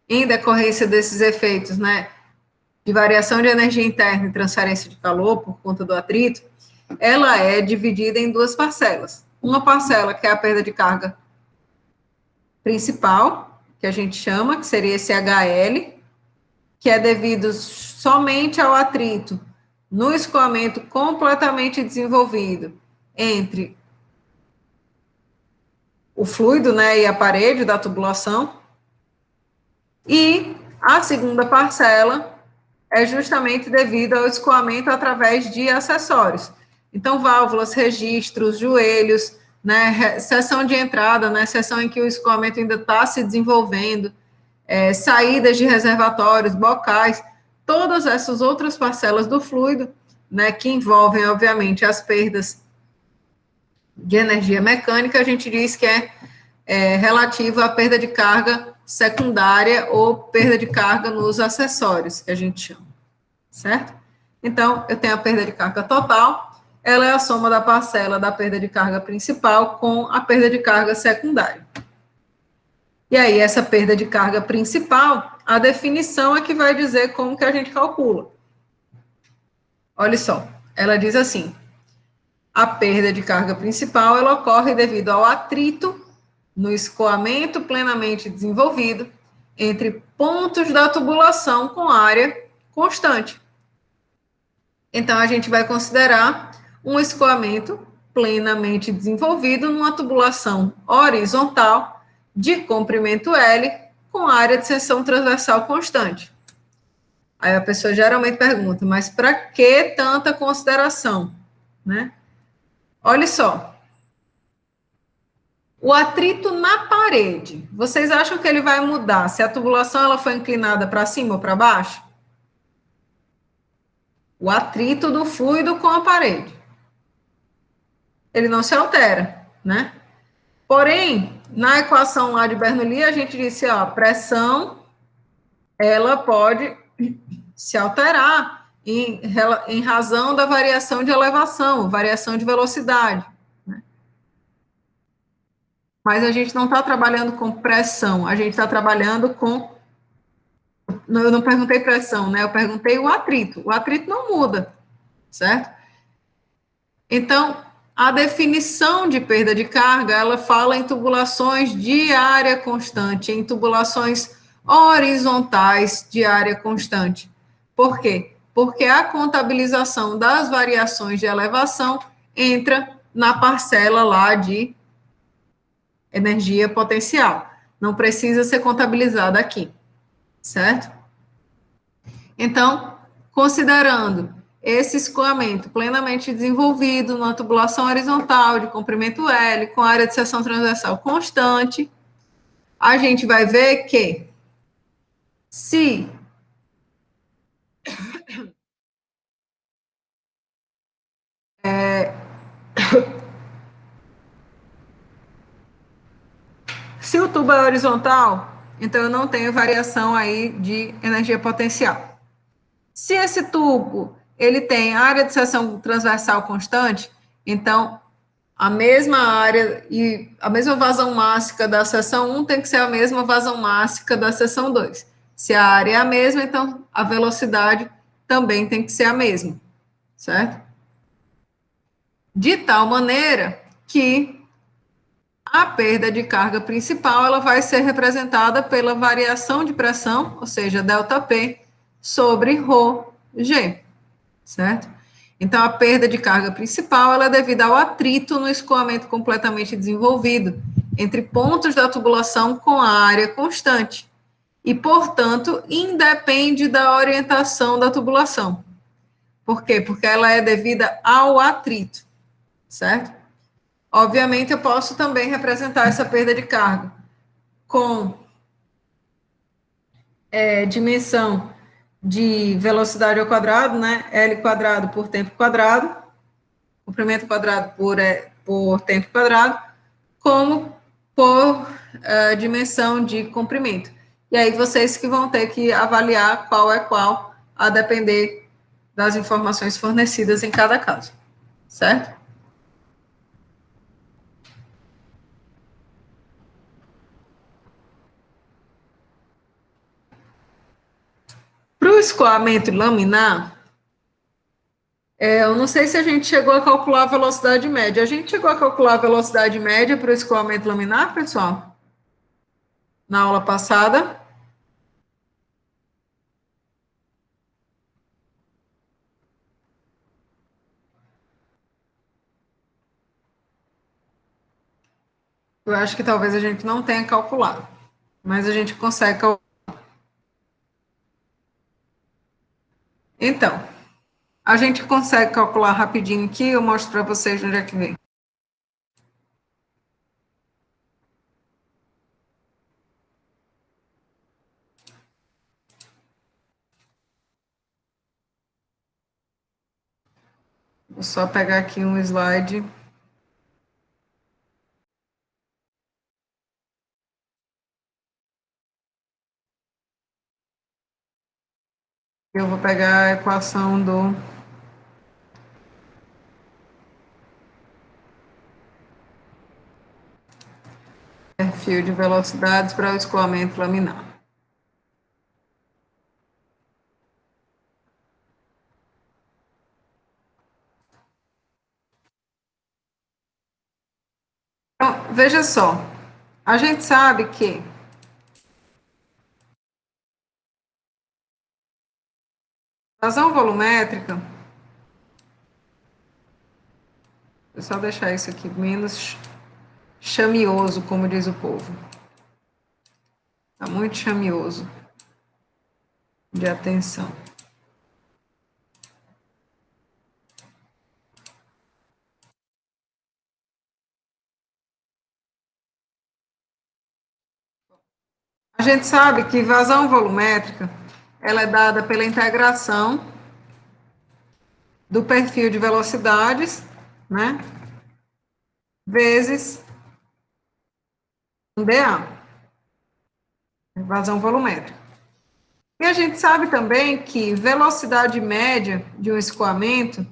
em decorrência desses efeitos, né, de variação de energia interna e transferência de calor por conta do atrito, ela é dividida em 2 parcelas. Uma parcela que é a perda de carga principal, que a gente chama, que seria esse HL, que é devido somente ao atrito no escoamento completamente desenvolvido entre o fluido, né, e a parede da tubulação. E a segunda parcela é justamente devido ao escoamento através de acessórios. Então, válvulas, registros, joelhos, né, seção de entrada, né, seção em que o escoamento ainda está se desenvolvendo, saídas de reservatórios, bocais, todas essas outras parcelas do fluido, né, que envolvem, obviamente, as perdas de energia mecânica, a gente diz que é relativo à perda de carga secundária ou perda de carga nos acessórios, que a gente chama, certo? Então, eu tenho a perda de carga total, ela é a soma da parcela da perda de carga principal com a perda de carga secundária. E aí, essa perda de carga principal, a definição é que vai dizer como que a gente calcula. Olha só, ela diz assim, a perda de carga principal, ela ocorre devido ao atrito no escoamento plenamente desenvolvido entre pontos da tubulação com área constante. Então, a gente vai considerar um escoamento plenamente desenvolvido numa tubulação horizontal de comprimento L com área de seção transversal constante. Aí a pessoa geralmente pergunta, mas para que tanta consideração, né? Olha só, o atrito na parede, vocês acham que ele vai mudar se a tubulação ela foi inclinada para cima ou para baixo? O atrito do fluido com a parede. Ele não se altera, né? Porém, na equação lá de Bernoulli, a gente disse, ó, a pressão, ela pode se alterar em razão da variação de elevação, variação de velocidade. Né? Mas a gente não está trabalhando com pressão, a gente está trabalhando com. Eu não perguntei pressão, né? Eu perguntei o atrito. O atrito não muda, certo? Então, a definição de perda de carga, ela fala em tubulações de área constante, em tubulações horizontais de área constante. Por quê? Porque a contabilização das variações de elevação entra na parcela lá de energia potencial. Não precisa ser contabilizada aqui, certo? Então, considerando esse escoamento plenamente desenvolvido numa tubulação horizontal de comprimento L com área de seção transversal constante, a gente vai ver que se se o tubo é horizontal, então eu não tenho variação aí de energia potencial. Se esse tubo ele tem área de seção transversal constante, então a mesma área e a mesma vazão mássica da seção 1 tem que ser a mesma vazão mássica da seção 2. Se a área é a mesma, então a velocidade também tem que ser a mesma, certo? De tal maneira que a perda de carga principal ela vai ser representada pela variação de pressão, ou seja, ΔP, sobre ρg, certo? Então, a perda de carga principal ela é devida ao atrito no escoamento completamente desenvolvido entre pontos da tubulação com a área constante e, portanto, independe da orientação da tubulação. Por quê? Porque ela é devida ao atrito, certo? Obviamente, eu posso também representar essa perda de carga com dimensão de velocidade ao quadrado, né? L quadrado por tempo quadrado, comprimento quadrado por tempo quadrado, como por dimensão de comprimento. E aí vocês que vão ter que avaliar qual é qual, a depender das informações fornecidas em cada caso, certo? Para o escoamento laminar, eu não sei se a gente chegou a calcular a velocidade média. A gente chegou a calcular a velocidade média para o escoamento laminar, pessoal? Na aula passada? Eu acho que talvez a gente não tenha calculado, mas a gente consegue calcular. Então, a gente consegue calcular rapidinho aqui, eu mostro para vocês onde é que vem. Vou só pegar aqui um slide. Eu vou pegar a equação do perfil de velocidades para o escoamento laminar. Então, veja só, a gente sabe que a vazão volumétrica Vou só deixar isso aqui menos chamioso, como diz o povo. Está muito chamioso de atenção. A gente sabe que vazão volumétrica, ela é dada pela integração do perfil de velocidades, né, vezes um dA, vazão volumétrica. E a gente sabe também que velocidade média de um escoamento,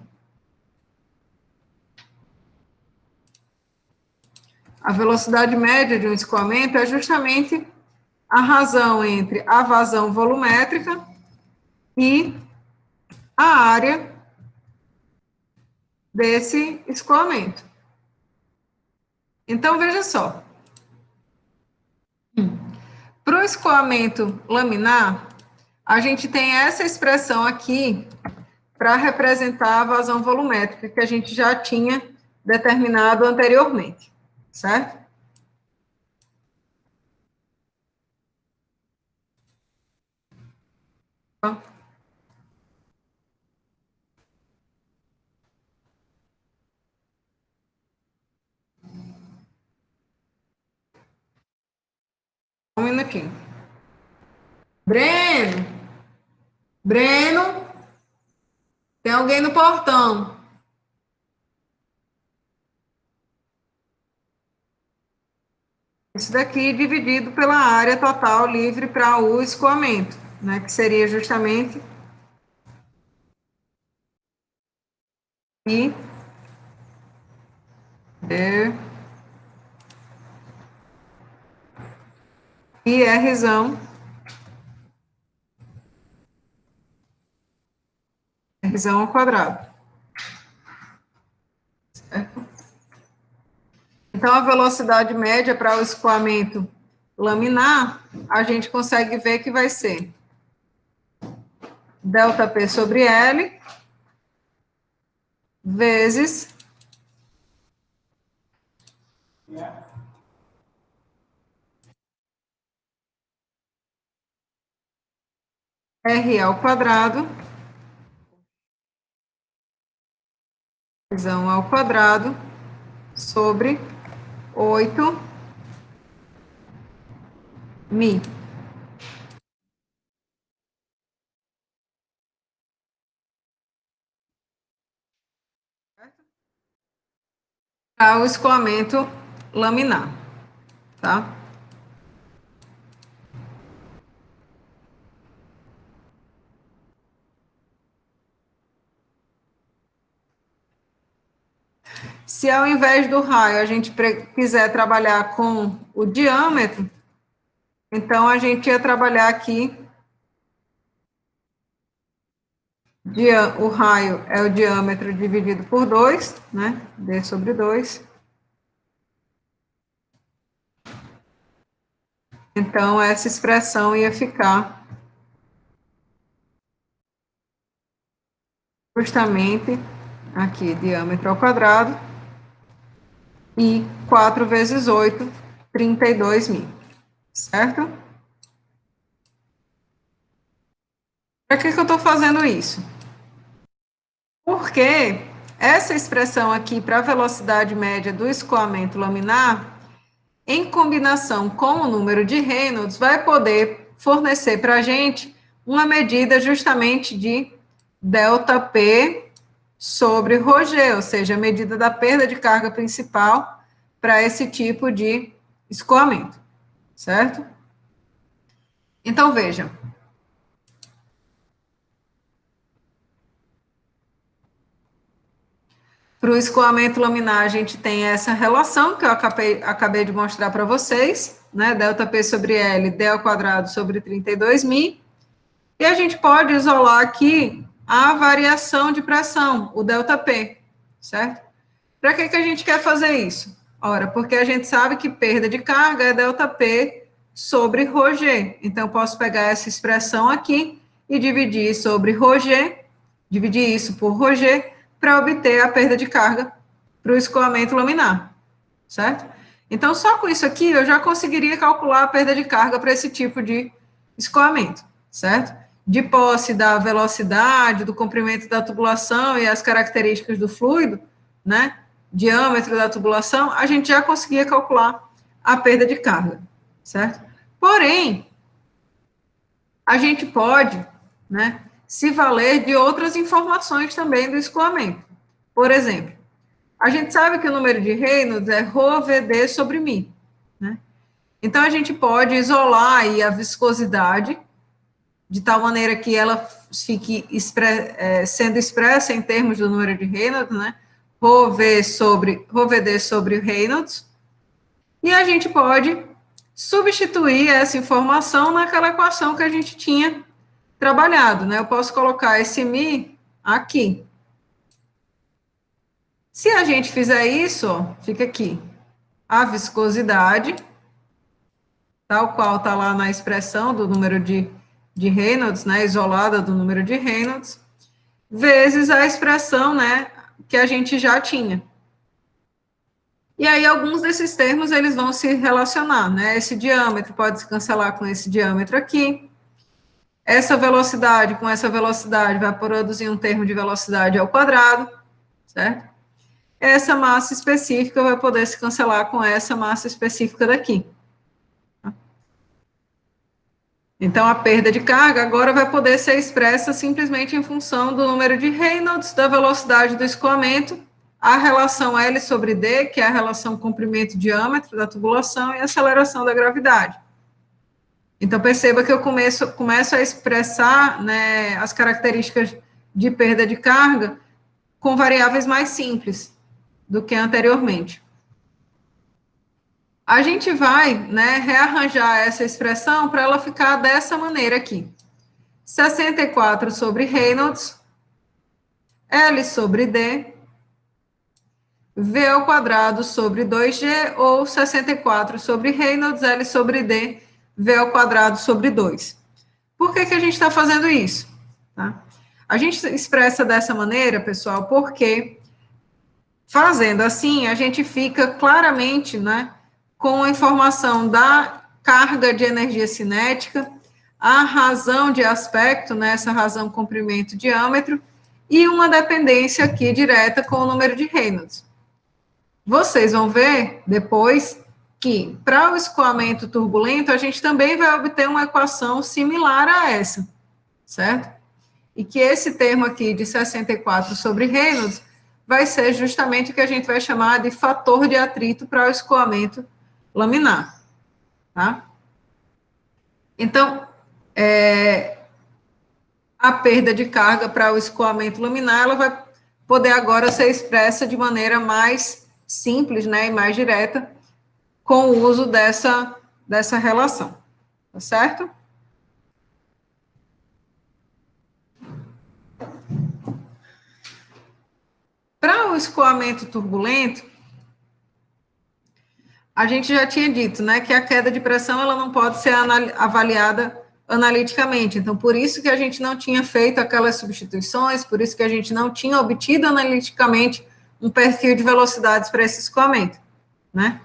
a velocidade média de um escoamento é justamente a razão entre a vazão volumétrica e a área desse escoamento. Então, veja só. Para o escoamento laminar, a gente tem essa expressão aqui para representar a vazão volumétrica que a gente já tinha determinado anteriormente, certo? Um minutinho. Breno, Breno, tem alguém no portão. Isso daqui dividido pela área total livre para o escoamento, né? Que seria justamente I, D, Rzão, Rzão ao quadrado. Certo? Então, a velocidade média para o escoamento laminar, a gente consegue ver que vai ser ΔP sobre L vezes R ao quadrado, Rzão ao quadrado, sobre 8 mi. Para o escoamento laminar, tá? Se ao invés do raio a gente quiser trabalhar com o diâmetro, então a gente ia trabalhar aqui, o raio é o diâmetro dividido por 2, né? D sobre 2. Então, essa expressão ia ficar justamente aqui, diâmetro ao quadrado, e 4 vezes 8, 32 mil, certo? Para que eu estou fazendo isso? Porque essa expressão aqui para a velocidade média do escoamento laminar, em combinação com o número de Reynolds, vai poder fornecer para a gente uma medida justamente de ΔP sobre ρg, ou seja, a medida da perda de carga principal para esse tipo de escoamento, certo? Então, veja. Para o escoamento laminar, a gente tem essa relação que eu acabei de mostrar para vocês, né? ΔP sobre L, D ao quadrado sobre 32.000. E a gente pode isolar aqui a variação de pressão, o ΔP, certo? Para que a gente quer fazer isso? Ora, porque a gente sabe que perda de carga é ΔP sobre ρg. Então, eu posso pegar essa expressão aqui e dividir sobre ρg, dividir isso por ρg, para obter a perda de carga para o escoamento laminar, certo? Então, só com isso aqui, eu já conseguiria calcular a perda de carga para esse tipo de escoamento, certo? De posse da velocidade, do comprimento da tubulação e as características do fluido, né? Diâmetro da tubulação, a gente já conseguia calcular a perda de carga, certo? Porém, a gente pode, né, se valer de outras informações também do escoamento. Por exemplo, a gente sabe que o número de Reynolds é ρVd sobre μ, né? Então, a gente pode isolar aí a viscosidade de tal maneira que ela fique sendo expressa em termos do número de Reynolds, né? ρVd sobre Reynolds. E a gente pode substituir essa informação naquela equação que a gente tinha trabalhado, né? Eu posso colocar esse μ aqui. Se a gente fizer isso, ó, fica aqui a viscosidade, tal qual está lá na expressão do número de Reynolds, né, isolada do número de Reynolds, vezes a expressão, né, que a gente já tinha. E aí, alguns desses termos, eles vão se relacionar, né, esse diâmetro pode se cancelar com esse diâmetro aqui, essa velocidade com essa velocidade vai produzir um termo de velocidade ao quadrado, certo? Essa massa específica vai poder se cancelar com essa massa específica daqui. Então, a perda de carga agora vai poder ser expressa simplesmente em função do número de Reynolds, da velocidade do escoamento, a relação L sobre D, que é a relação comprimento-diâmetro da tubulação, e aceleração da gravidade. Então, perceba que eu começo a expressar, né, as características de perda de carga com variáveis mais simples do que anteriormente. A gente vai, né, rearranjar essa expressão para ela ficar dessa maneira aqui. 64 sobre Reynolds, L sobre D, V ao quadrado sobre 2G, ou 64 sobre Reynolds, L sobre D, V ao quadrado sobre 2. Por que a gente está fazendo isso? Tá? A gente expressa dessa maneira, pessoal, porque fazendo assim, a gente fica claramente, né, com a informação da carga de energia cinética, a razão de aspecto, né, essa razão comprimento diâmetro, e uma dependência aqui direta com o número de Reynolds. Vocês vão ver depois que, para o escoamento turbulento, a gente também vai obter uma equação similar a essa, certo? E que esse termo aqui de 64 sobre Reynolds vai ser justamente o que a gente vai chamar de fator de atrito para o escoamento laminar, tá? Então, a perda de carga para o escoamento laminar, ela vai poder agora ser expressa de maneira mais simples, né, e mais direta, com o uso dessa relação, tá certo? Para o escoamento turbulento, a gente já tinha dito, né, que a queda de pressão, ela não pode ser avaliada analiticamente, então, por isso que a gente não tinha feito aquelas substituições, por isso que a gente não tinha obtido analiticamente um perfil de velocidades para esse escoamento, né?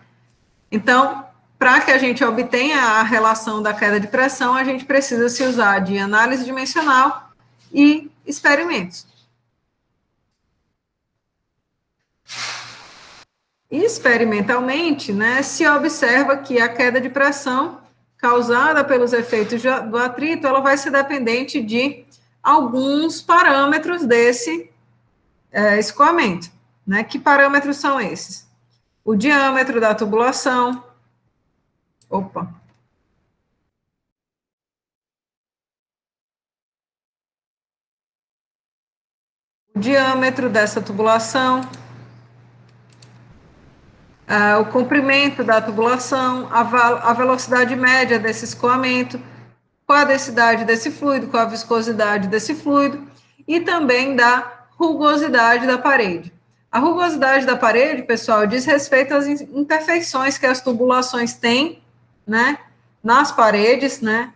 Então, para que a gente obtenha a relação da queda de pressão, a gente precisa se usar de análise dimensional e experimentos. Experimentalmente, né, se observa que a queda de pressão causada pelos efeitos do atrito, ela vai ser dependente de alguns parâmetros desse escoamento, né? Que parâmetros são esses? O diâmetro da tubulação, o diâmetro dessa tubulação, o comprimento da tubulação, a velocidade média desse escoamento, qual a densidade desse fluido, qual a viscosidade desse fluido, e também da rugosidade da parede. A rugosidade da parede, pessoal, diz respeito às imperfeições que as tubulações têm, né, nas paredes, né,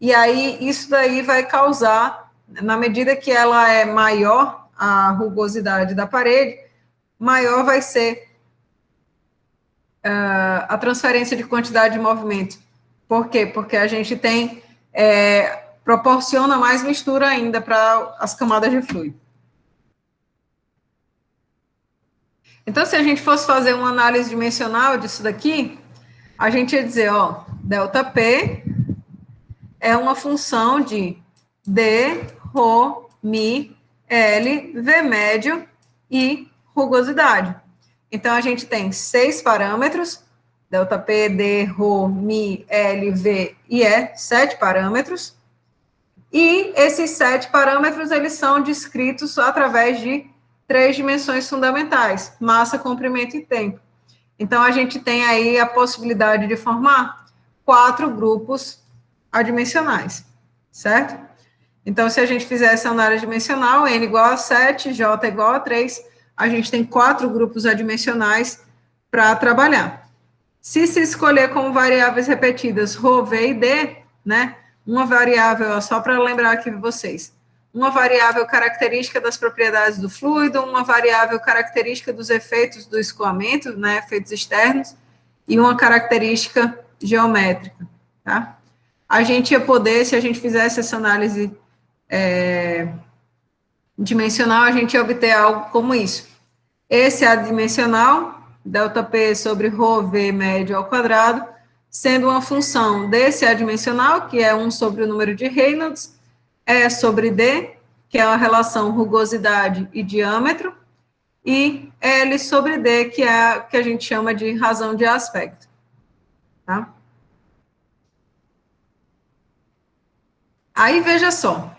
e aí isso daí vai causar, na medida que ela é maior, a rugosidade da parede, maior vai ser a transferência de quantidade de movimento. Por quê? Porque a gente tem, proporciona mais mistura ainda para as camadas de fluido. Então, se a gente fosse fazer uma análise dimensional disso daqui, a gente ia dizer, ó, ΔP é uma função de D, Rho, Mi, L, V médio e rugosidade. Então, a gente tem 6 parâmetros, ΔP, D, Rho, Mi, L, V e E, 7 parâmetros. E esses 7 parâmetros, eles são descritos através de 3 dimensões fundamentais, massa, comprimento e tempo. Então, a gente tem aí a possibilidade de formar 4 grupos adimensionais, certo? Então, se a gente fizer essa análise dimensional, N igual a 7, J igual a 3, a gente tem 4 grupos adimensionais para trabalhar. Se escolher como variáveis repetidas Rho, V e D, né? Uma variável, só para lembrar aqui vocês, uma variável característica das propriedades do fluido, uma variável característica dos efeitos do escoamento, né, efeitos externos, e uma característica geométrica, tá? A gente ia poder, se a gente fizesse essa análise dimensional, a gente ia obter algo como isso. Esse é adimensional, ΔP sobre Rho V médio ao quadrado, sendo uma função desse adimensional, que é 1 sobre o número de Reynolds, E sobre D, que é a relação rugosidade e diâmetro, e L sobre D, que é a que a gente chama de razão de aspecto. Tá? Aí, veja só.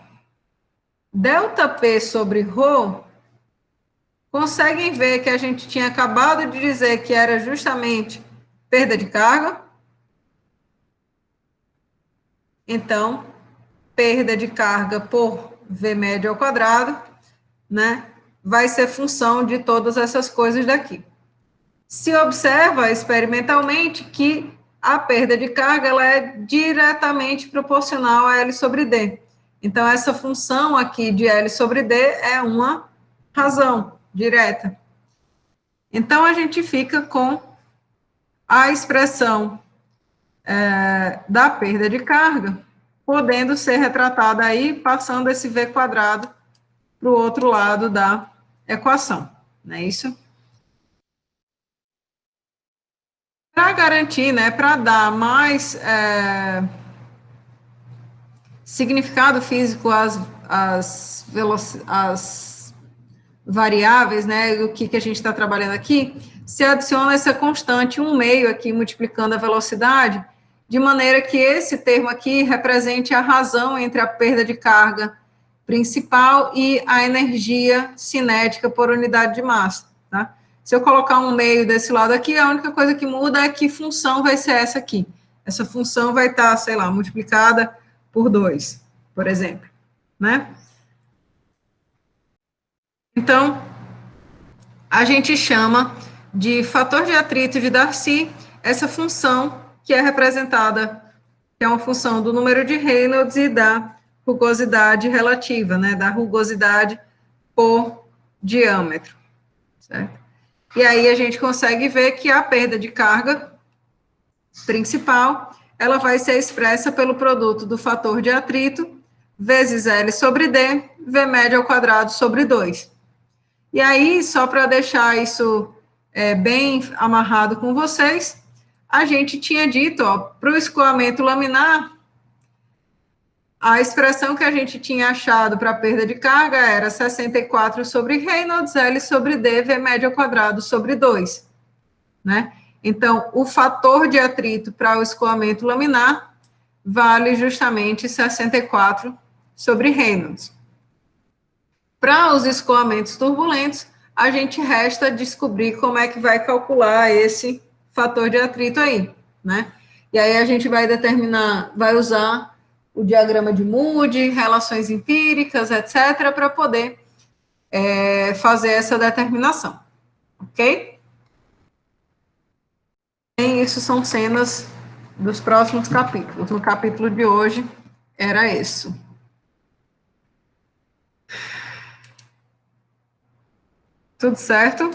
ΔP sobre Rho, conseguem ver que a gente tinha acabado de dizer que era justamente perda de carga? Então, perda de carga por V médio ao quadrado, né, vai ser função de todas essas coisas daqui. Se observa experimentalmente que a perda de carga ela é diretamente proporcional a L sobre D. Então, essa função aqui de L sobre D é uma razão direta. Então, a gente fica com a expressão da perda de carga, podendo ser retratada aí, passando esse V quadrado para o outro lado da equação, não é isso? Para garantir, né, para dar mais significado físico às variáveis, né, o que a gente está trabalhando aqui, se adiciona essa constante 1/2 aqui, multiplicando a velocidade, de maneira que esse termo aqui represente a razão entre a perda de carga principal e a energia cinética por unidade de massa, tá? Se eu colocar 1/2 desse lado aqui, a única coisa que muda é que função vai ser essa aqui. Essa função vai estar, sei lá, multiplicada por 2, por exemplo, né? Então, a gente chama de fator de atrito de Darcy essa função que é representada, que é uma função do número de Reynolds e da rugosidade relativa, né, da rugosidade por diâmetro, certo? E aí a gente consegue ver que a perda de carga principal, ela vai ser expressa pelo produto do fator de atrito vezes L sobre D, V médio ao quadrado sobre 2. E aí, só para deixar isso bem amarrado com vocês, a gente tinha dito, para o escoamento laminar, a expressão que a gente tinha achado para a perda de carga era 64 sobre Reynolds, L sobre D, V médio ao quadrado sobre 2, né? Então, o fator de atrito para o escoamento laminar vale justamente 64 sobre Reynolds. Para os escoamentos turbulentos, a gente resta descobrir como é que vai calcular esse fator de atrito aí, né? E aí a gente vai determinar, vai usar o diagrama de Moody, relações empíricas, etc., para poder fazer essa determinação, ok? E isso são cenas dos próximos capítulos. No capítulo de hoje era isso. Tudo certo?